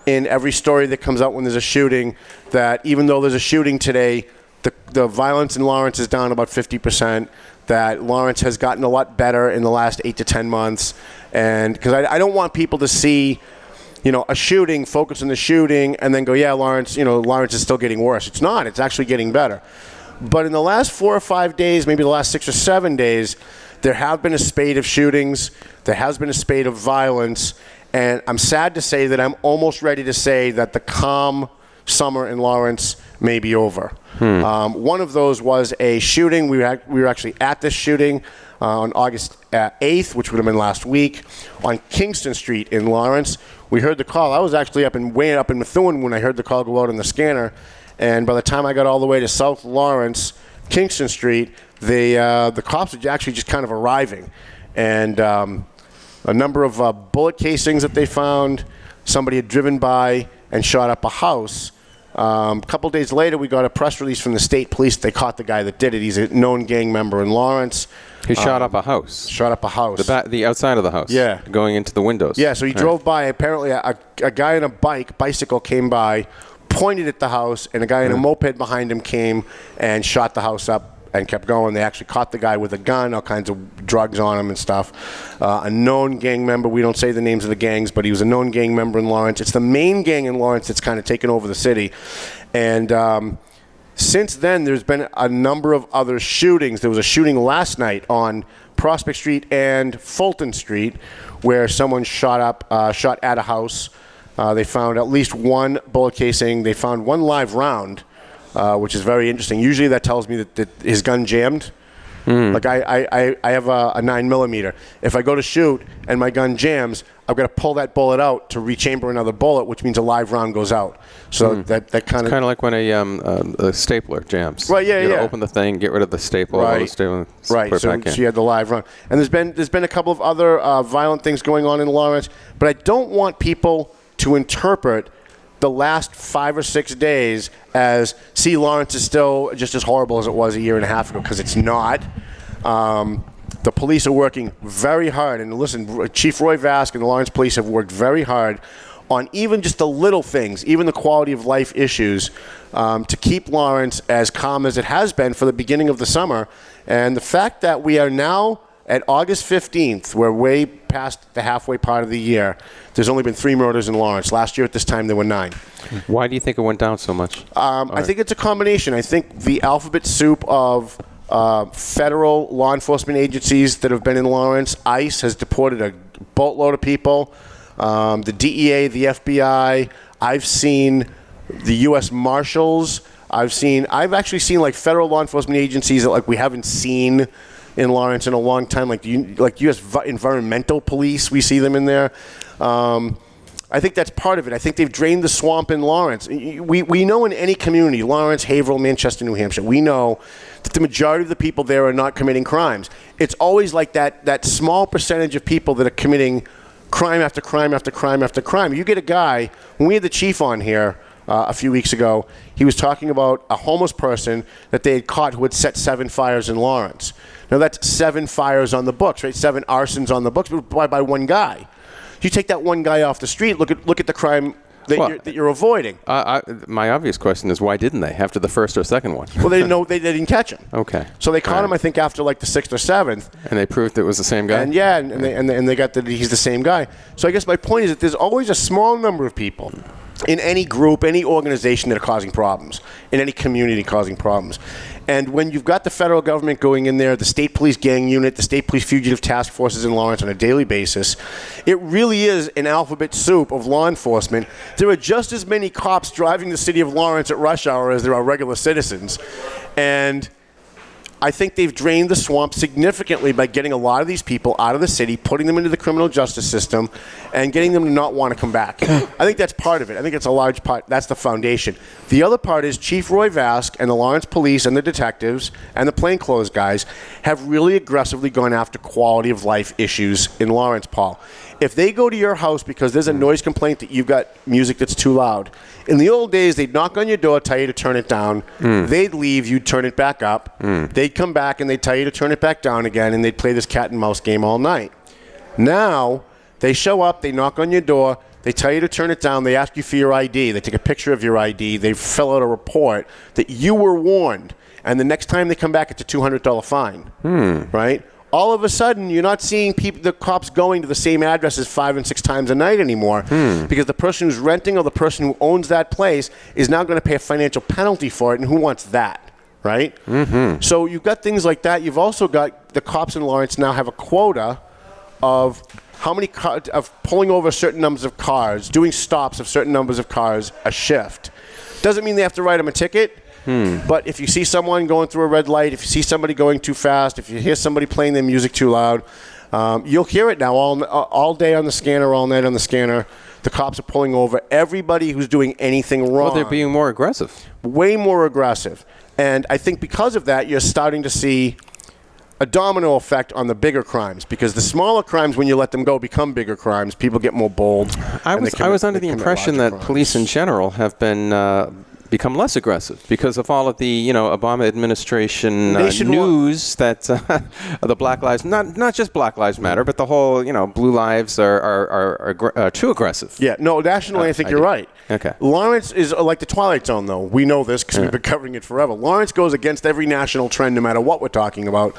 in every story that comes out when there's a shooting that even though there's a shooting today, the violence in Lawrence is down about 50%, that Lawrence has gotten a lot better in the last 8 to 10 months. And because I don't want people to see, a shooting, focus on the shooting, and then go, yeah, Lawrence is still getting worse. It's not. It's actually getting better. But in the last 4 or 5 days, maybe the last 6 or 7 days, there have been a spate of shootings. There has been a spate of violence. And I'm sad to say that I'm almost ready to say that the calm summer in Lawrence may be over. One of those was a shooting. We were actually at this shooting on August 8th, which would have been last week, on Kingston Street in Lawrence. We heard the call. I was actually way up in Methuen when I heard the call go out on the scanner. And by the time I got all the way to South Lawrence, Kingston Street, the cops were actually just kind of arriving. And a number of bullet casings that they found. Somebody had driven by and shot up a house. A couple days later, we got a press release from the state police. They caught the guy that did it. He's a known gang member in Lawrence. He shot up a house. Shot up a house. The outside of the house. Yeah. Going into the windows. Yeah, so he drove by. Apparently, a guy on a bicycle came by, pointed at the house, and a guy in a moped behind him came and shot the house up and kept going. They actually caught the guy with a gun, all kinds of drugs on him and stuff. A known gang member. We don't say the names of the gangs, but he was a known gang member in Lawrence. It's the main gang in Lawrence that's kind of taken over the city. And since then, there's been a number of other shootings. There was a shooting last night on Prospect Street and Fulton Street where someone shot at a house. They found at least one bullet casing. They found one live round, which is very interesting. Usually that tells me that his gun jammed. Like I have a 9mm. If I go to shoot and my gun jams, I've got to pull that bullet out to rechamber another bullet, which means a live round goes out. So that kind of like when a stapler jams. Right. Yeah. You open the thing, get rid of the staple. Right. The staple, right. So you had the live round, and there's been a couple of other violent things going on in Lawrence, but I don't want people to interpret the last 5 or 6 days as, see, Lawrence is still just as horrible as it was a year and a half ago, because it's not. The police are working very hard. And listen, Chief Roy Vask and the Lawrence police have worked very hard on even just the little things, even the quality of life issues, to keep Lawrence as calm as it has been for the beginning of the summer. And the fact that we are now at August 15th, we're way past the halfway part of the year. There's only been 3 murders in Lawrence. Last year at this time, there were 9. Why do you think it went down so much? I think it's a combination. I think the alphabet soup of federal law enforcement agencies that have been in Lawrence. ICE has deported a boatload of people. The DEA, the FBI. I've seen the U.S. Marshals. I've actually seen like federal law enforcement agencies that like we haven't seen in Lawrence in a long time, like U.S. Environmental Police. We see them in there. I think that's part of it. I think they've drained the swamp in Lawrence. We know in any community, Lawrence, Haverhill, Manchester, New Hampshire, we know that the majority of the people there are not committing crimes. It's always like that small percentage of people that are committing crime after crime after crime after crime. You get a guy, when we had the chief on here a few weeks ago, he was talking about a homeless person that they had caught who had set 7 fires in Lawrence. Now that's 7 fires on the books, right? 7 arsons on the books, but by one guy. You take that one guy off the street, look at the crime that you're avoiding. My obvious question is, why didn't they after the first or second one? Well, they didn't catch him. Okay. So they caught him, I think, after like the 6th or 7th. And they proved it was the same guy? And they got that he's the same guy. So I guess my point is that there's always a small number of people in any group, any organization that are causing problems, in any community causing problems. And when you've got the federal government going in there, the state police gang unit, the state police fugitive task forces in Lawrence on a daily basis, it really is an alphabet soup of law enforcement. There are just as many cops driving the city of Lawrence at rush hour as there are regular citizens. And I think they've drained the swamp significantly by getting a lot of these people out of the city, putting them into the criminal justice system, and getting them to not want to come back. I think that's part of it. I think it's a large part. That's the foundation. The other part is Chief Roy Vask and the Lawrence police and the detectives and the plainclothes guys have really aggressively gone after quality of life issues in Lawrence, Paul. If they go to your house because there's a noise complaint that you've got music that's too loud, in the old days, they'd knock on your door, tell you to turn it down. They'd leave, you'd turn it back up. They'd come back and they'd tell you to turn it back down again, and they'd play this cat and mouse game all night. Now, they show up, they knock on your door, They tell you to turn it down. They ask you for your ID. They take a picture of your ID. They fill out a report that you were warned. And the next time they come back, it's a $200 fine. Right? All of a sudden, you're not seeing the cops going to the same addresses 5 and 6 times a night anymore because the person who's renting or the person who owns that place is now going to pay a financial penalty for it, and who wants that, right? So you've got things like that. You've also got the cops in Lawrence now have a quota of how many of pulling over certain numbers of cars, doing stops of certain numbers of cars a shift. Doesn't mean they have to write them a ticket. But if you see someone going through a red light, if you see somebody going too fast, if you hear somebody playing their music too loud, you'll hear it now all day on the scanner, all night on the scanner. The cops are pulling over everybody who's doing anything wrong. Well, they're being more aggressive. Way more aggressive. And I think because of that, you're starting to see a domino effect on the bigger crimes, because the smaller crimes, when you let them go, become bigger crimes. People get more bold. I was under the impression that police in general have been become less aggressive because of all of the Obama administration news that the Black Lives, not just Black Lives Matter, but the whole blue lives are too aggressive. Yeah, no, nationally I think you're right. Okay. Lawrence is like the Twilight Zone, though. We know this because we've been covering it forever. Lawrence goes against every national trend, no matter what we're talking about.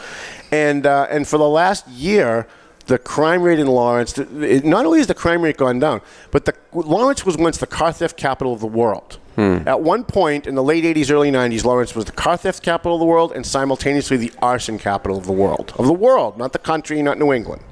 And for the last year, the crime rate in Lawrence, not only has the crime rate gone down, but Lawrence was once the car theft capital of the world. At one point in the late 80s, early 90s, Lawrence was the car theft capital of the world and simultaneously the arson capital of the world. Of the world, not the country, not New England.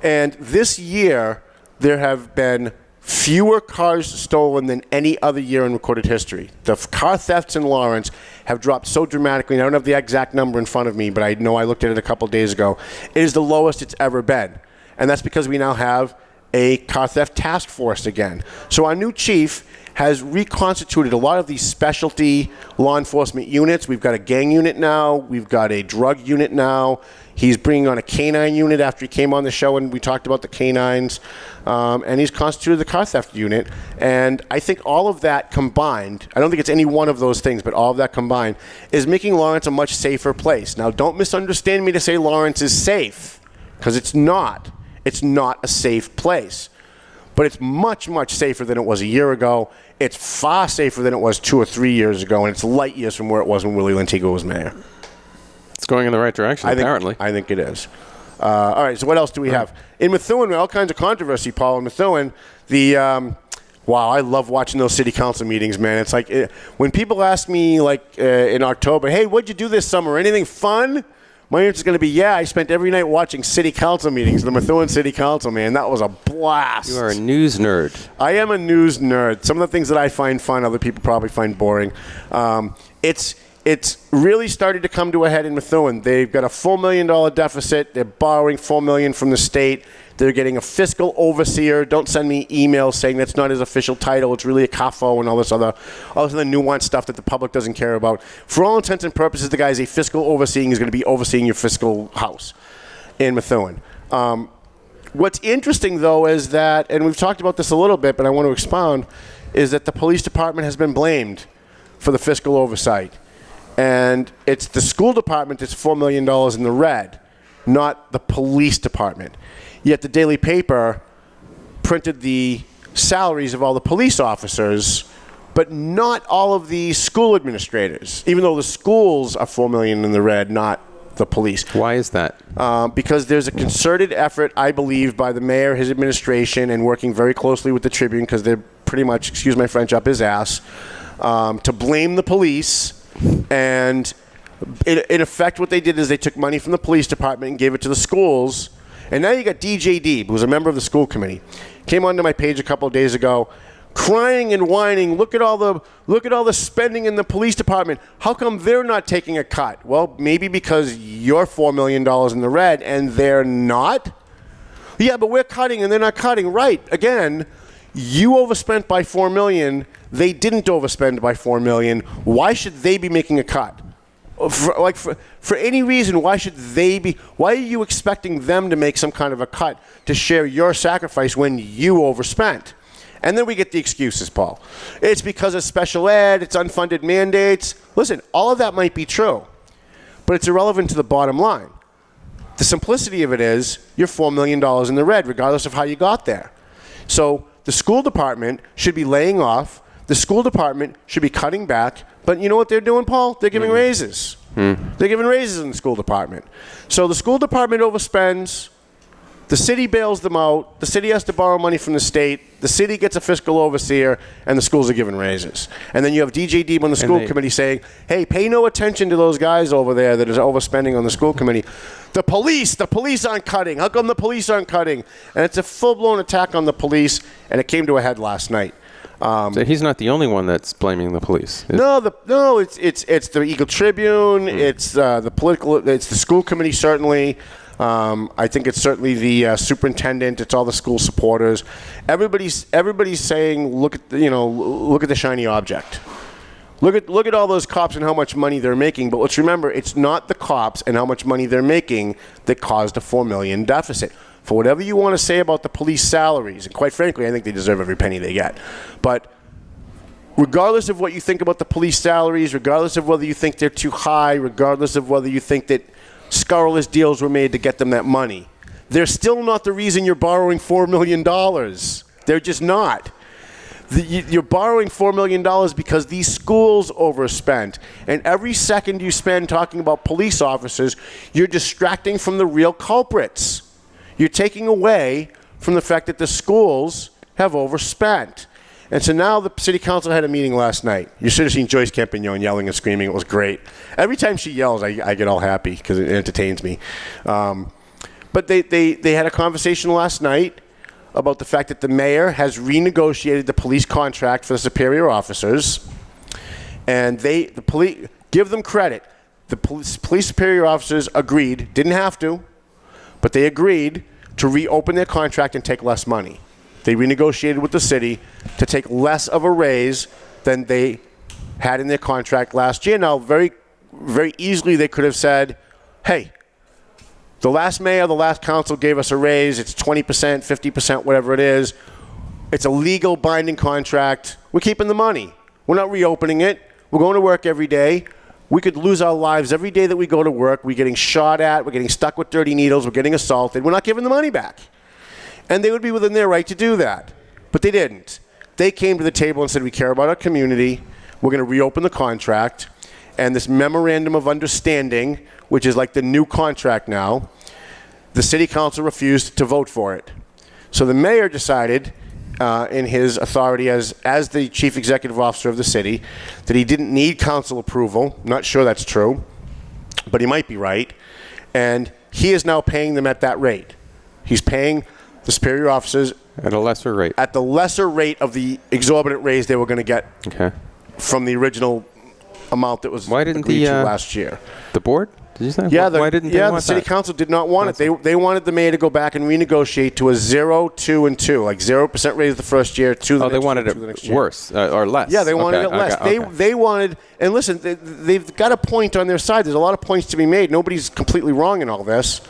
And this year, there have been fewer cars stolen than any other year in recorded history. The car thefts in Lawrence have dropped so dramatically. And I don't have the exact number in front of me, but I know I looked at it a couple days ago. It is the lowest it's ever been. And that's because we now have a car theft task force again. So our new chief has reconstituted a lot of these specialty law enforcement units. We've got a gang unit now. We've got a drug unit now. He's bringing on a canine unit after he came on the show and we talked about the canines. And he's constituted the car theft unit. And I think all of that combined, I don't think it's any one of those things, but all of that combined is making Lawrence a much safer place. Now, don't misunderstand me to say Lawrence is safe, because it's not. It's not a safe place. But it's much, much safer than it was a year ago. It's far safer than it was 2 or 3 years ago, and it's light years from where it was when Willie Lantigua was mayor. It's going in the right direction, apparently. I think it is. All right, so what else do we have? In Methuen, all kinds of controversy, Paul. In Methuen, wow, I love watching those city council meetings, man. It's like when people ask me, in October, hey, what'd you do this summer? Anything fun? My answer is going to be, yeah, I spent every night watching city council meetings, the Methuen City Council, man. That was a blast. You are a news nerd. I am a news nerd. Some of the things that I find fun, other people probably find boring. It's really started to come to a head in Methuen. They've got a $4 million deficit. They're borrowing $4 million from the state. They're getting a fiscal overseer. Don't send me emails saying that's not his official title. It's really a CAFO and all this other nuanced stuff that the public doesn't care about. For all intents and purposes, the guy is a fiscal overseeing. He's going to be overseeing your fiscal house in Methuen. What's interesting, though, is that, and we've talked about this a little bit, but I want to expound, is that the police department has been blamed for the fiscal oversight. And it's the school department that's $4 million in the red, not the police department. Yet the Daily Paper printed the salaries of all the police officers, but not all of the school administrators, even though the schools are $4 million in the red, not the police. Why is that? Because there's a concerted effort, I believe, by the mayor, his administration, and working very closely with the Tribune, because they're pretty much, excuse my French, up his ass, to blame the police. And in effect, what they did is they took money from the police department and gave it to the schools. And now you got DJ Deeb, who's a member of the school committee, came onto my page a couple of days ago, crying and whining. Look at all the spending in the police department. How come they're not taking a cut? Well, maybe because you're $4 million in the red and they're not. Yeah, but we're cutting and they're not cutting. Right? Again, you overspent by $4 million. They didn't overspend by $4 million. Why should they be making a cut? For any reason, why should they be? Why are you expecting them to make some kind of a cut to share your sacrifice when you overspent? And then we get the excuses, Paul. It's because of special ed, it's unfunded mandates. Listen, all of that might be true, but it's irrelevant to the bottom line. The simplicity of it is you're $4 million in the red, regardless of how you got there. So the school department should be laying off. The school department should be cutting back. But you know what they're doing, Paul? They're giving raises. They're giving raises in the school department. So the school department overspends. The city bails them out. The city has to borrow money from the state. The city gets a fiscal overseer, and the schools are given raises. And then you have DJ Deeb on the school committee saying, hey, pay no attention to those guys over there that is overspending on the school committee. The police aren't cutting. How come the police aren't cutting? And it's a full-blown attack on the police, and it came to a head last night. So he's not the only one that's blaming the police. It's the Eagle Tribune. It's it's the school committee, certainly. I think it's certainly the superintendent. It's all the school supporters. Everybody's saying, look at the shiny object. Look at all those cops and how much money they're making. But let's remember, it's not the cops and how much money they're making that caused a $4 million deficit. For whatever you want to say about the police salaries, and quite frankly, I think they deserve every penny they get. But regardless of what you think about the police salaries, regardless of whether you think they're too high, regardless of whether you think that scurrilous deals were made to get them that money, they're still not the reason you're borrowing $4 million. They're just not. You're borrowing $4 million because these schools overspent. And every second you spend talking about police officers, you're distracting from the real culprits. You're taking away from the fact that the schools have overspent. And so now the city council had a meeting last night. You should have seen Joyce Campagnon yelling and screaming. It was great. Every time she yells, I get all happy because it entertains me. But they had a conversation last night about the fact that the mayor has renegotiated the police contract for the superior officers. And the police, give them credit. The police superior officers agreed, didn't have to, but they agreed to reopen their contract and take less money. They renegotiated with the city to take less of a raise than they had in their contract last year. Now, very, very easily they could have said, hey, the last mayor, the last council gave us a raise. It's 20%, 50%, whatever it is. It's a legal binding contract. We're keeping the money. We're not reopening it. We're going to work every day. We could lose our lives every day that we go to work. We're getting shot at. We're getting stuck with dirty needles. We're getting assaulted. We're not giving the money back. And they would be within their right to do that. But they didn't. They came to the table and said, we care about our community. We're going to reopen the contract. And this memorandum of understanding, which is like the new contract now, the city council refused to vote for it. So the mayor decided, in his authority as the chief executive officer of the city, that he didn't need council approval. Not sure that's true, but he might be right. And he is now paying them at that rate. He's paying the superior officers at a lesser rate. At the lesser rate of the exorbitant raise they were going to get from the original amount that was agreed to last year. The board? Did you say? Yeah, why didn't they want the city that? council did not want it. They wanted the mayor to go back and renegotiate to a 0, 2, and 2, like 0% raise the first year, 2 the next year. Oh, they wanted it worse or less. Yeah, they wanted it less. They wanted, and listen, they've got a point on their side. There's a lot of points to be made. Nobody's completely wrong in all this.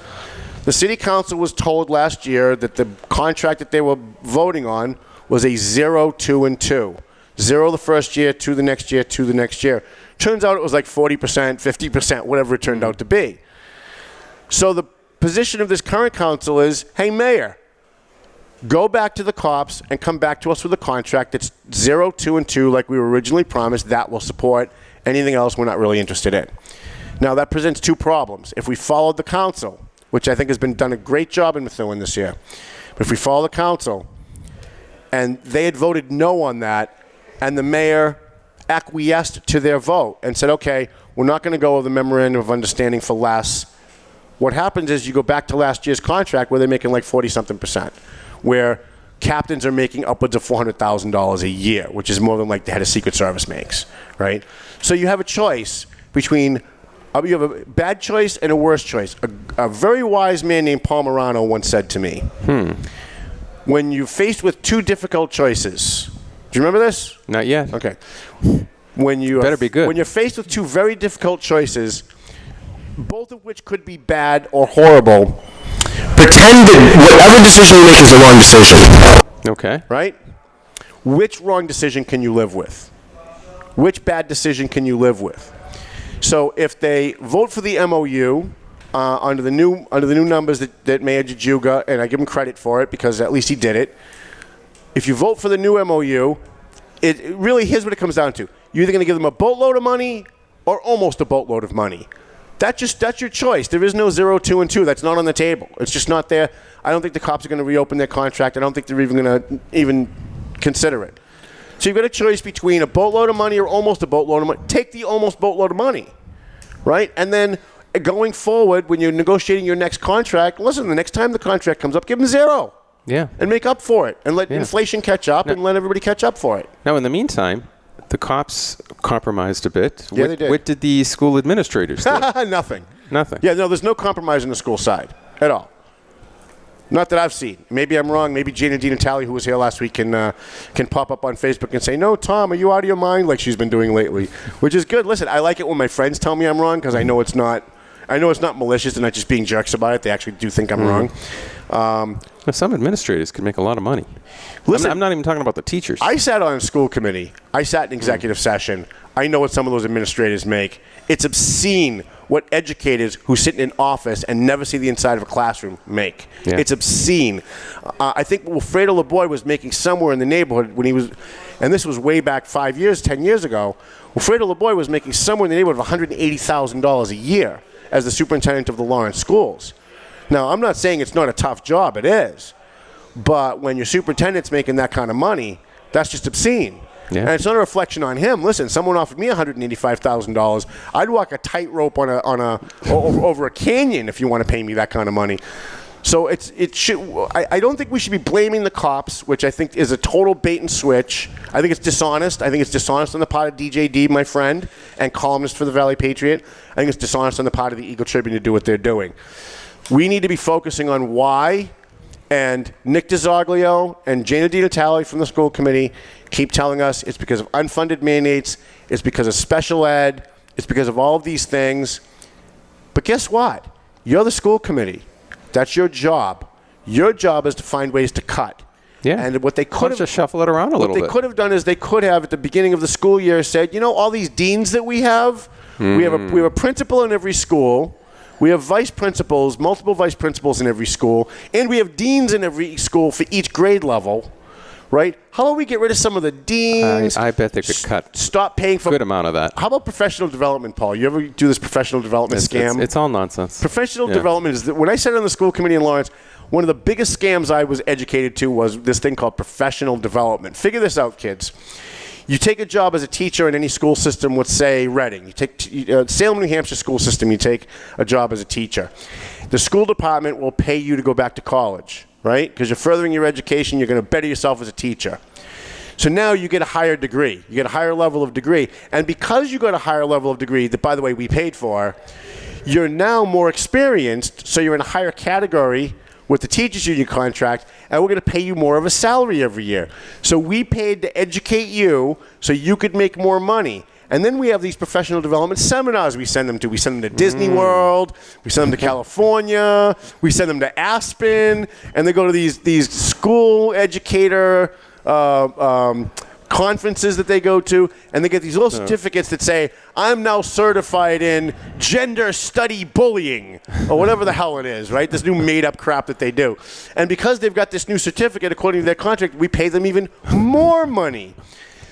The city council was told last year that the contract that they were voting on was a 0, 2, and 2. 0 the first year, 2 the next year, 2 the next year. Turns out it was like 40%, 50%, whatever it turned out to be. So the position of this current council is, hey, mayor, go back to the cops and come back to us with a contract that's 0, 2, and 2 like we were originally promised. That will support. Anything else we're not really interested in. Now, that presents two problems. If we followed the council, which I think has been done a great job in Methuen this year, but if we follow the council and they had voted no on that and the mayor acquiesced to their vote and said, okay, we're not going to go with the memorandum of understanding for less. What happens is you go back to last year's contract where they're making like 40-something%, where captains are making upwards of $400,000 a year, which is more than like the head of Secret Service makes, right? So you have a choice between, you have a bad choice and a worse choice. A very wise man named Paul Murano once said to me, when you're faced with two difficult choices, do you remember this? Not yet. Okay. When you better be good. When you're faced with two very difficult choices, both of which could be bad or horrible, pretend that whatever decision you make is the wrong decision. Okay. Right? Which wrong decision can you live with? Which bad decision can you live with? So if they vote for the MOU under the new numbers that Mayor Jajuga, and I give him credit for it because at least he did it, If you vote for the new MOU, it really, here's what it comes down to. You're either going to give them a boatload of money or almost a boatload of money. That's your choice. There is no 0, 2, and 2. That's not on the table. It's just not there. I don't think the cops are going to reopen their contract. I don't think they're even going to even consider it. So you've got a choice between a boatload of money or almost a boatload of money. Take the almost boatload of money, right? And then going forward, when you're negotiating your next contract, listen, the next time the contract comes up, give them 0. Yeah. And make up for it. And let inflation catch up and let everybody catch up for it. Now, in the meantime, the cops compromised a bit. Yeah, they did. What did the school administrators do? Nothing. Nothing. Yeah, no, there's no compromise on the school side at all. Not that I've seen. Maybe I'm wrong. Maybe Jana Di Natale, who was here last week, can pop up on Facebook and say, no, Tom, are you out of your mind, like she's been doing lately, which is good. Listen, I like it when my friends tell me I'm wrong because I know it's not malicious and not just being jerks about it. They actually do think I'm wrong. Some administrators can make a lot of money. Listen, I'm not even talking about the teachers. I sat on a school committee. I sat in executive session. I know what some of those administrators make. It's obscene what educators who sit in an office and never see the inside of a classroom make. Yeah. It's obscene. I think Wilfredo LeBoy was making somewhere in the neighborhood when he was, and this was way back 10 years ago, Wilfredo LeBoy was making somewhere in the neighborhood of $180,000 a year as the superintendent of the Lawrence schools. Now, I'm not saying it's not a tough job. It is. But when your superintendent's making that kind of money, that's just obscene. Yeah. And it's not a reflection on him. Listen, someone offered me $185,000. I'd walk a tightrope over a canyon if you want to pay me that kind of money. So I don't think we should be blaming the cops, which I think is a total bait and switch. I think it's dishonest. I think it's dishonest on the part of DJ D, my friend, and columnist for the Valley Patriot. I think it's dishonest on the part of the Eagle Tribune to do what they're doing. We need to be focusing on why, and Nick DiZoglio and Jana Di Natale from the school committee keep telling us it's because of unfunded mandates, it's because of special ed, it's because of all of these things. But guess what? You're the school committee. That's your job. Your job is to find ways to cut. Yeah. And what they could have just shuffle it around a little bit. What they could have done is they could have at the beginning of the school year said, all these deans that we have, we have a principal in every school. We have vice principals, multiple vice principals in every school, and we have deans in every school for each grade level, right? How about we get rid of some of the deans? I bet they could cut. Stop paying for a good amount of that. How about professional development, Paul? You ever do this professional development scam? It's all nonsense. Professional development is when I sat on the school committee in Lawrence, one of the biggest scams I was educated to was this thing called professional development. Figure this out, kids. You take a job as a teacher in any school system, let's say Reading. You take Salem, New Hampshire school system, you take a job as a teacher. The school department will pay you to go back to college, right? Because you're furthering your education, you're going to better yourself as a teacher. So now you get a higher degree. You get a higher level of degree. And because you got a higher level of degree that, by the way, we paid for, you're now more experienced, so you're in a higher category with the teachers union contract, and we're going to pay you more of a salary every year. So we paid to educate you so you could make more money. And then we have these professional development seminars we send them to. We send them to Disney World. We send them to California. We send them to Aspen. And they go to these school educator conferences that they go to, and they get these little certificates that say, I'm now certified in gender study bullying, or whatever the hell it is, right? This new made-up crap that they do. And because they've got this new certificate, according to their contract, we pay them even more money.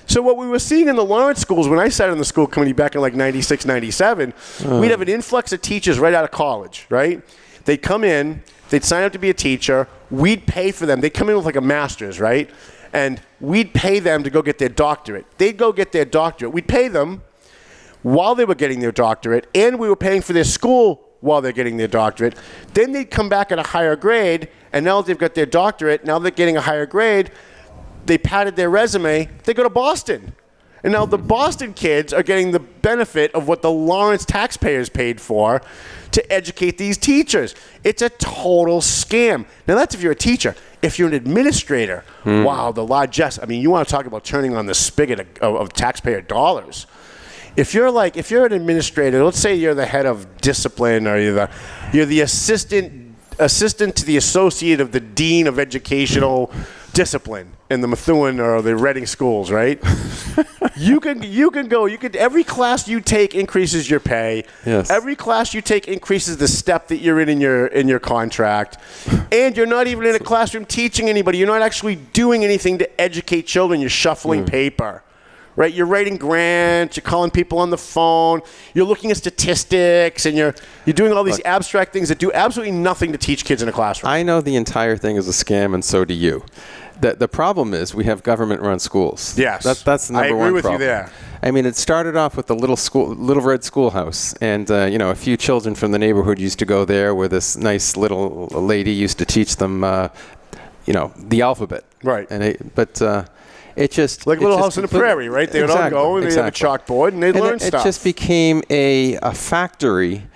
So what we were seeing in the Lawrence schools, when I sat on the school committee back in like 96, 97, we'd have an influx of teachers right out of college, right? They'd come in, they'd sign up to be a teacher, we'd pay for them. They'd come in with like a master's, right? And we'd pay them to go get their doctorate. They'd go get their doctorate. We'd pay them while they were getting their doctorate, and we were paying for their school while they're getting their doctorate. Then they'd come back at a higher grade, and now that they've got their doctorate, now they're getting a higher grade, they padded their resume, they go to Boston. And now the Boston kids are getting the benefit of what the Lawrence taxpayers paid for to educate these teachers. It's a total scam. Now that's if you're a teacher. If you're an administrator, wow, the largesse. I mean, you want to talk about turning on the spigot of taxpayer dollars. If you're an administrator, let's say you're the head of discipline, or you're the assistant to the associate of the dean of educational discipline in the Methuen or the Reading schools, right? you can go. Every class you take increases your pay. Yes. Every class you take increases the step that you're in your contract, and you're not even in a classroom teaching anybody. You're not actually doing anything to educate children. You're shuffling paper. Right, you're writing grants, you're calling people on the phone, you're looking at statistics, and you're doing all these abstract things that do absolutely nothing to teach kids in a classroom. I know the entire thing is a scam, and so do you. The problem is we have government-run schools. Yes, that's the number one problem. I agree with you there. I mean, it started off with the little red schoolhouse, and a few children from the neighborhood used to go there, where this nice little lady used to teach them, the alphabet. Right. It just like Little House on the Prairie, right? They would all go and they have a chalkboard and they'd learn stuff. It just became a factory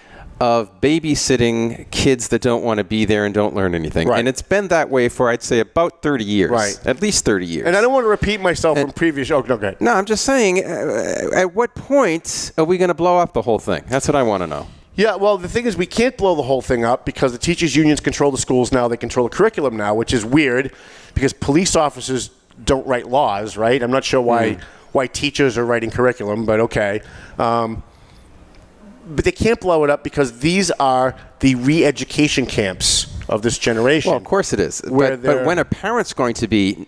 of babysitting kids that don't want to be there and don't learn anything. Right. And it's been that way for, I'd say, about 30 years. Right. At least 30 years. And I don't want to repeat myself from previous... Oh, no, go ahead. No, I'm just saying, at what point are we going to blow up the whole thing? That's what I want to know. Yeah, well, the thing is we can't blow the whole thing up because the teachers' unions control the schools now. They control the curriculum now, which is weird because police officers don't write laws, right? I'm not sure why teachers are writing curriculum, but okay. But they can't blow it up because these are the re-education camps of this generation. Well, of course it is. But when a parent's going to be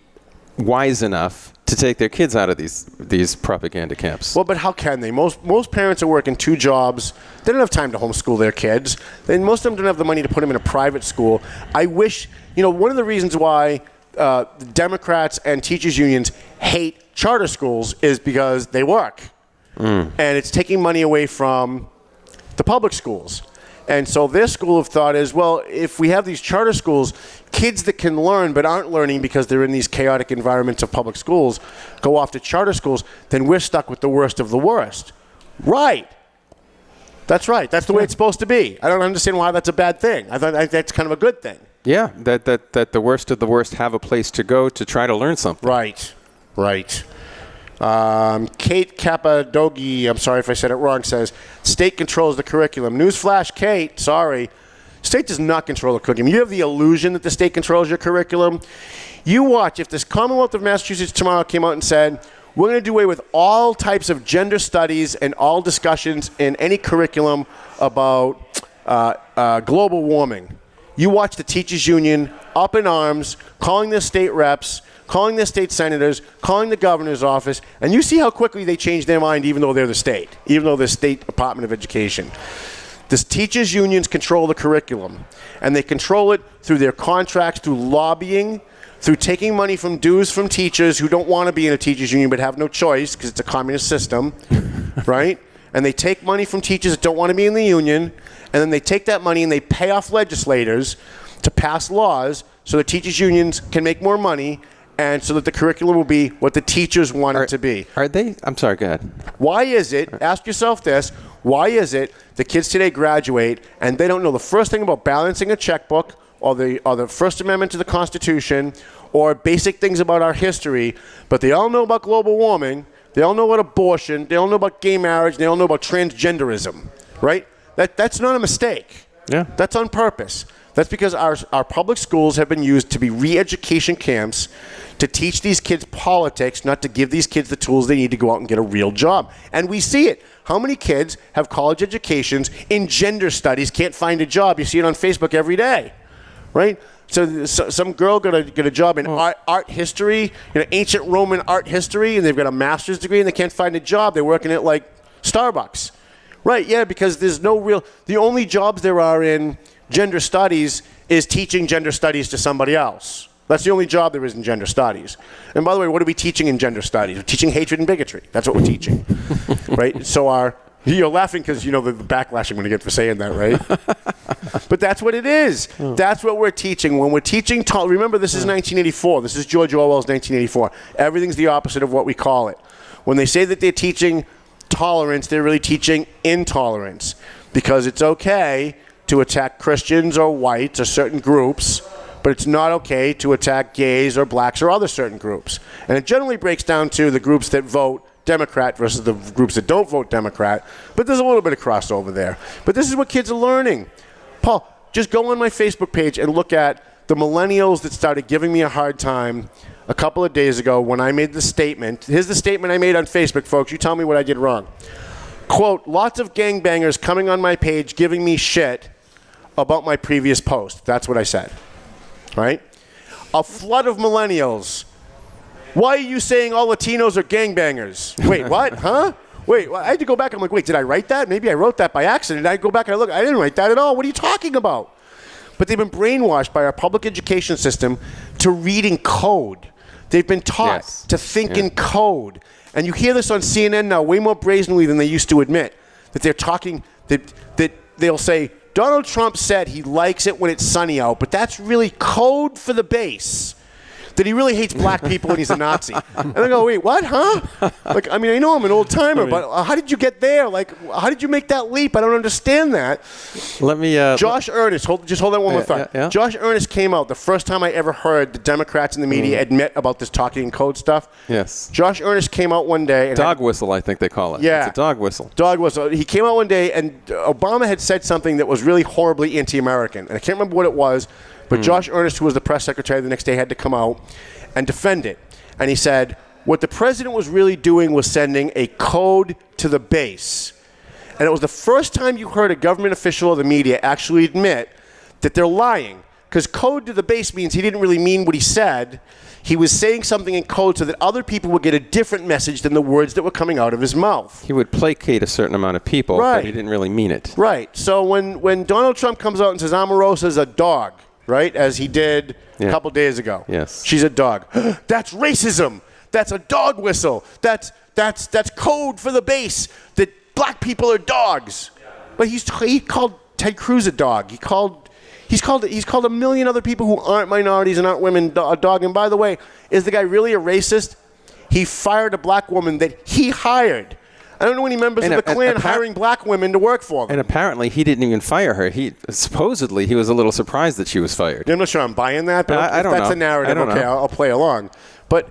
wise enough to take their kids out of these propaganda camps? Well, but how can they? Most parents are working 2 jobs. They don't have time to homeschool their kids. And most of them don't have the money to put them in a private school. I wish, one of the reasons why the Democrats and teachers unions hate charter schools is because they work. And it's taking money away from the public schools. And so their school of thought is, well, if we have these charter schools, kids that can learn but aren't learning because they're in these chaotic environments of public schools go off to charter schools, then we're stuck with the worst of the worst. Right. That's right. That's the way it's supposed to be. I don't understand why that's a bad thing. I think that's kind of a good thing. Yeah, that the worst of the worst have a place to go to try to learn something. Right. Kate Cappadogi, I'm sorry if I said it wrong, says, state controls the curriculum. Newsflash, Kate, sorry. State does not control the curriculum. You have the illusion that the state controls your curriculum. You watch, if this Commonwealth of Massachusetts tomorrow came out and said, we're going to do away with all types of gender studies and all discussions in any curriculum about global warming. You watch the teachers union up in arms, calling their state reps, calling their state senators, calling the governor's office, and you see how quickly they change their mind even though they're the state, even though they're State Department of Education. The teachers unions control the curriculum, and they control it through their contracts, through lobbying, through taking money from dues from teachers who don't want to be in a teachers union but have no choice because it's a communist system, right? And they take money from teachers that don't want to be in the union, and then they take that money and they pay off legislators to pass laws so that teachers unions can make more money and so that the curriculum will be what the teachers want it to be. I'm sorry, go ahead. Why is it, ask yourself this, why is it the kids today graduate and they don't know the first thing about balancing a checkbook or the First Amendment to the Constitution or basic things about our history, but they all know about global warming, they all know about abortion, they all know about gay marriage, they all know about transgenderism, right? That's not a mistake. Yeah. That's on purpose. That's because our public schools have been used to be re-education camps to teach these kids politics, not to give these kids the tools they need to go out and get a real job. And we see it. How many kids have college educations in gender studies, can't find a job? You see it on Facebook every day, right? So some girl got a job in art history, ancient Roman art history, and they've got a master's degree and they can't find a job. They're working at like Starbucks. Right, yeah, because there's no real, the only jobs there are in gender studies is teaching gender studies to somebody else. That's the only job there is in gender studies. And by the way, what are we teaching in gender studies? We're teaching hatred and bigotry. That's what we're teaching, right? So you're laughing because you know the backlash I'm going to get for saying that, right? But that's what it is. That's what we're teaching. When we're teaching, remember this is 1984. This is George Orwell's 1984. Everything's the opposite of what we call it. When they say that they're teaching tolerance, they're really teaching intolerance because it's okay to attack Christians or whites or certain groups, but it's not okay to attack gays or blacks or other certain groups. And it generally breaks down to the groups that vote Democrat versus the groups that don't vote Democrat, but there's a little bit of crossover there. But this is what kids are learning. Paul, just go on my Facebook page and look at the millennials that started giving me a hard time a couple of days ago when I made the statement. Here's the statement I made on Facebook, folks. You tell me what I did wrong. Quote, lots of gangbangers coming on my page giving me shit about my previous post. That's what I said. Right? A flood of millennials. Why are you saying all Latinos are gangbangers? Wait, what? Huh? Wait, well, I had to go back. I'm like, wait, did I write that? Maybe I wrote that by accident. I go back and I look. I didn't write that at all. What are you talking about? But they've been brainwashed by our public education system to reading code. They've been taught to think in code. And you hear this on CNN now way more brazenly than they used to admit. That they're talking, that they'll say, Donald Trump said he likes it when it's sunny out, but that's really code for the base. That he really hates black people and he's a Nazi. And I go, wait, what, huh? Like, I mean, I know I'm an old timer, but how did you get there? Like, how did you make that leap? I don't understand that. Let me. Josh Earnest, hold that one more thought. Yeah. Josh Earnest came out the first time I ever heard the Democrats in the media admit about this talking in code stuff. Yes. Josh Earnest came out one day. And dog whistle, I think they call it. Yeah. It's a dog whistle. Dog whistle. He came out one day, and Obama had said something that was really horribly anti-American. And I can't remember what it was, but Josh Earnest, who was the press secretary the next day, had to come out and defend it. And he said, what the president was really doing was sending a code to the base. And it was the first time you heard a government official or the media actually admit that they're lying. Because code to the base means he didn't really mean what he said. He was saying something in code so that other people would get a different message than the words that were coming out of his mouth. He would placate a certain amount of people, but he didn't really mean it. Right. So when Donald Trump comes out and says Omarosa's a dog, right, as he did a couple days ago. Yes. She's a dog. That's racism. That's a dog whistle. That's code for the base that black people are dogs. But he called Ted Cruz a dog. He's called a million other people who aren't minorities and aren't women a dog. And by the way, is the guy really a racist? He fired a black woman that he hired. I don't know any members of the Klan hiring black women to work for them. And apparently he didn't even fire her. Supposedly he was a little surprised that she was fired. I'm not sure I'm buying that, but I don't know. That's a narrative. Okay, I'll play along. But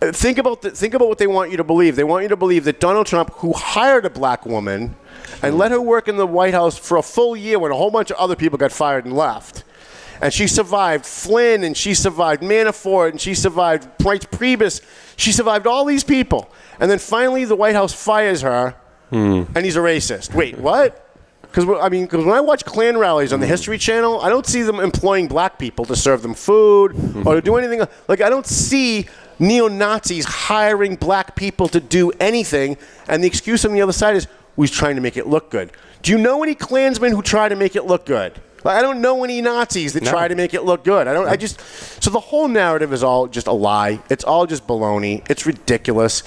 think about what they want you to believe. They want you to believe that Donald Trump, who hired a black woman and let her work in the White House for a full year when a whole bunch of other people got fired and left, and she survived Flynn, and she survived Manafort, and she survived Priebus. She survived all these people. And then finally the White House fires her, and he's a racist. Wait, what? Because when I watch Klan rallies on the History Channel, I don't see them employing black people to serve them food or to do anything. Like, I don't see neo-Nazis hiring black people to do anything, and the excuse on the other side is, we're trying to make it look good. Do you know any Klansmen who try to make it look good? Like, I don't know any Nazis that try to make it look good. So the whole narrative is all just a lie. It's all just baloney. It's ridiculous.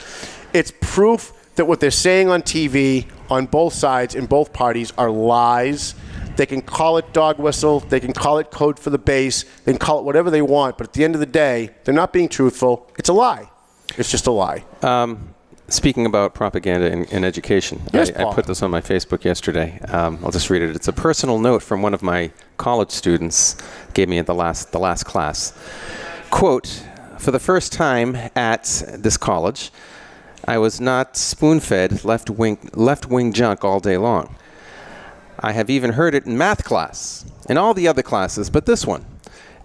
It's proof that what they're saying on TV, on both sides, in both parties, are lies. They can call it dog whistle. They can call it code for the base. They can call it whatever they want. But at the end of the day, they're not being truthful. It's a lie. It's just a lie. Speaking about propaganda in education, yes, I put this on my Facebook yesterday. I'll just read it. It's a personal note from one of my college students, gave me at the last class. Quote, for the first time at this college, I was not spoon-fed left-wing junk all day long. I have even heard it in math class and all the other classes, but this one.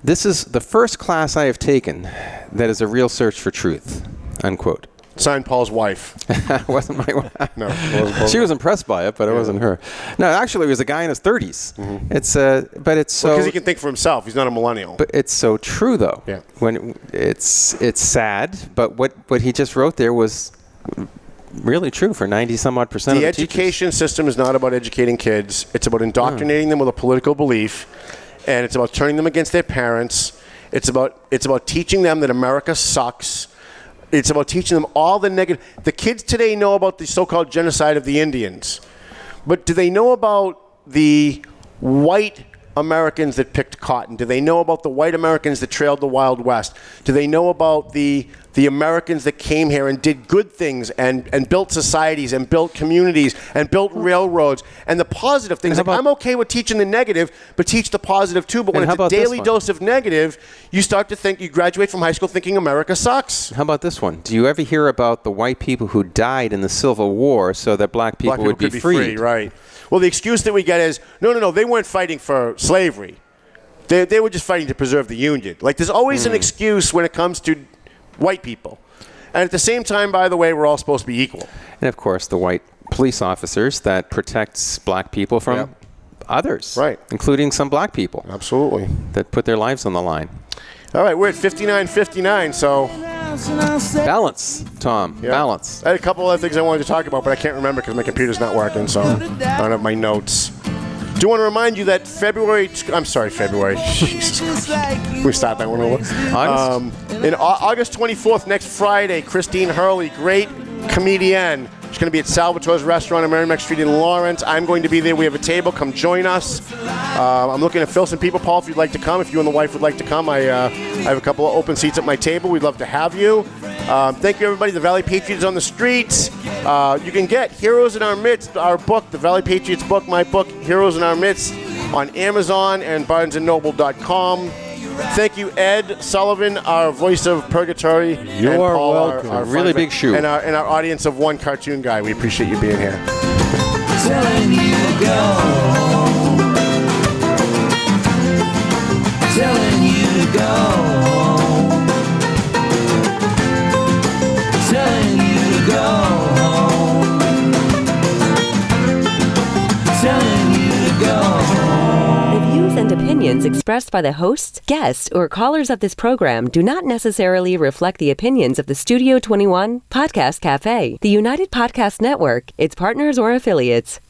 This is the first class I have taken that is a real search for truth, unquote. Signed Paul's wife. Wasn't my wife. No. She was impressed by it, but it wasn't her. No, actually, it was a guy in his 30s. Mm-hmm. But it's so... Because he can think for himself. He's not a millennial. But it's so true, though. Yeah. When it's sad, but what he just wrote there was really true for 90-some-odd percent of the teachers. The education system is not about educating kids. It's about indoctrinating them with a political belief, and it's about turning them against their parents. It's about teaching them that America sucks. It's about teaching them all the negative. The kids today know about the so-called genocide of the Indians. But do they know about the white Americans that picked cotton? Do they know about the white Americans that trailed the Wild West? Do they know about the Americans that came here and did good things and built societies and built communities and built railroads and the positive things? Like, I'm okay with teaching the negative, but teach the positive too. But when it's a daily dose of negative, you start to think, you graduate from high school thinking America sucks. How about this one? Do you ever hear about the white people who died in the Civil War so that black people would be freed? Right. Well, the excuse that we get is, no, they weren't fighting for slavery. They were just fighting to preserve the Union. Like, there's always an excuse when it comes to white people. And at the same time, by the way, we're all supposed to be equal. And, of course, the white police officers that protects black people from others. Right. Including some black people. Absolutely. That put their lives on the line. All right, we're at 59:59, so... Balance, Tom. Yeah. Balance. I had a couple other things I wanted to talk about, but I can't remember because my computer's not working, so I don't have my notes. Do want to remind you that February. Jesus Christ. Can we start that one over? August? In August 24th, next Friday, Christine Hurley, great comedian. She's going to be at Salvatore's Restaurant on Merrimack Street in Lawrence. I'm going to be there. We have a table. Come join us. I'm looking to fill some people. Paul, if you'd like to come, if you and the wife would like to come, I have a couple of open seats at my table. We'd love to have you. Thank you, everybody. The Valley Patriots on the streets. You can get Heroes in Our Midst, our book, the Valley Patriots book, my book, Heroes in Our Midst, on Amazon and BarnesandNoble.com. Thank you, Ed Sullivan, our voice of Purgatory. You and are Paul, welcome. Our Really big shoe. And our audience of one cartoon guy. We appreciate you being here. Telling you to go. Telling you to go. Telling you to go. Telling you to go. The views and opinions expressed by the hosts, guests, or callers of this program do not necessarily reflect the opinions of the Studio 21 Podcast Cafe, the United Podcast Network, its partners, or affiliates.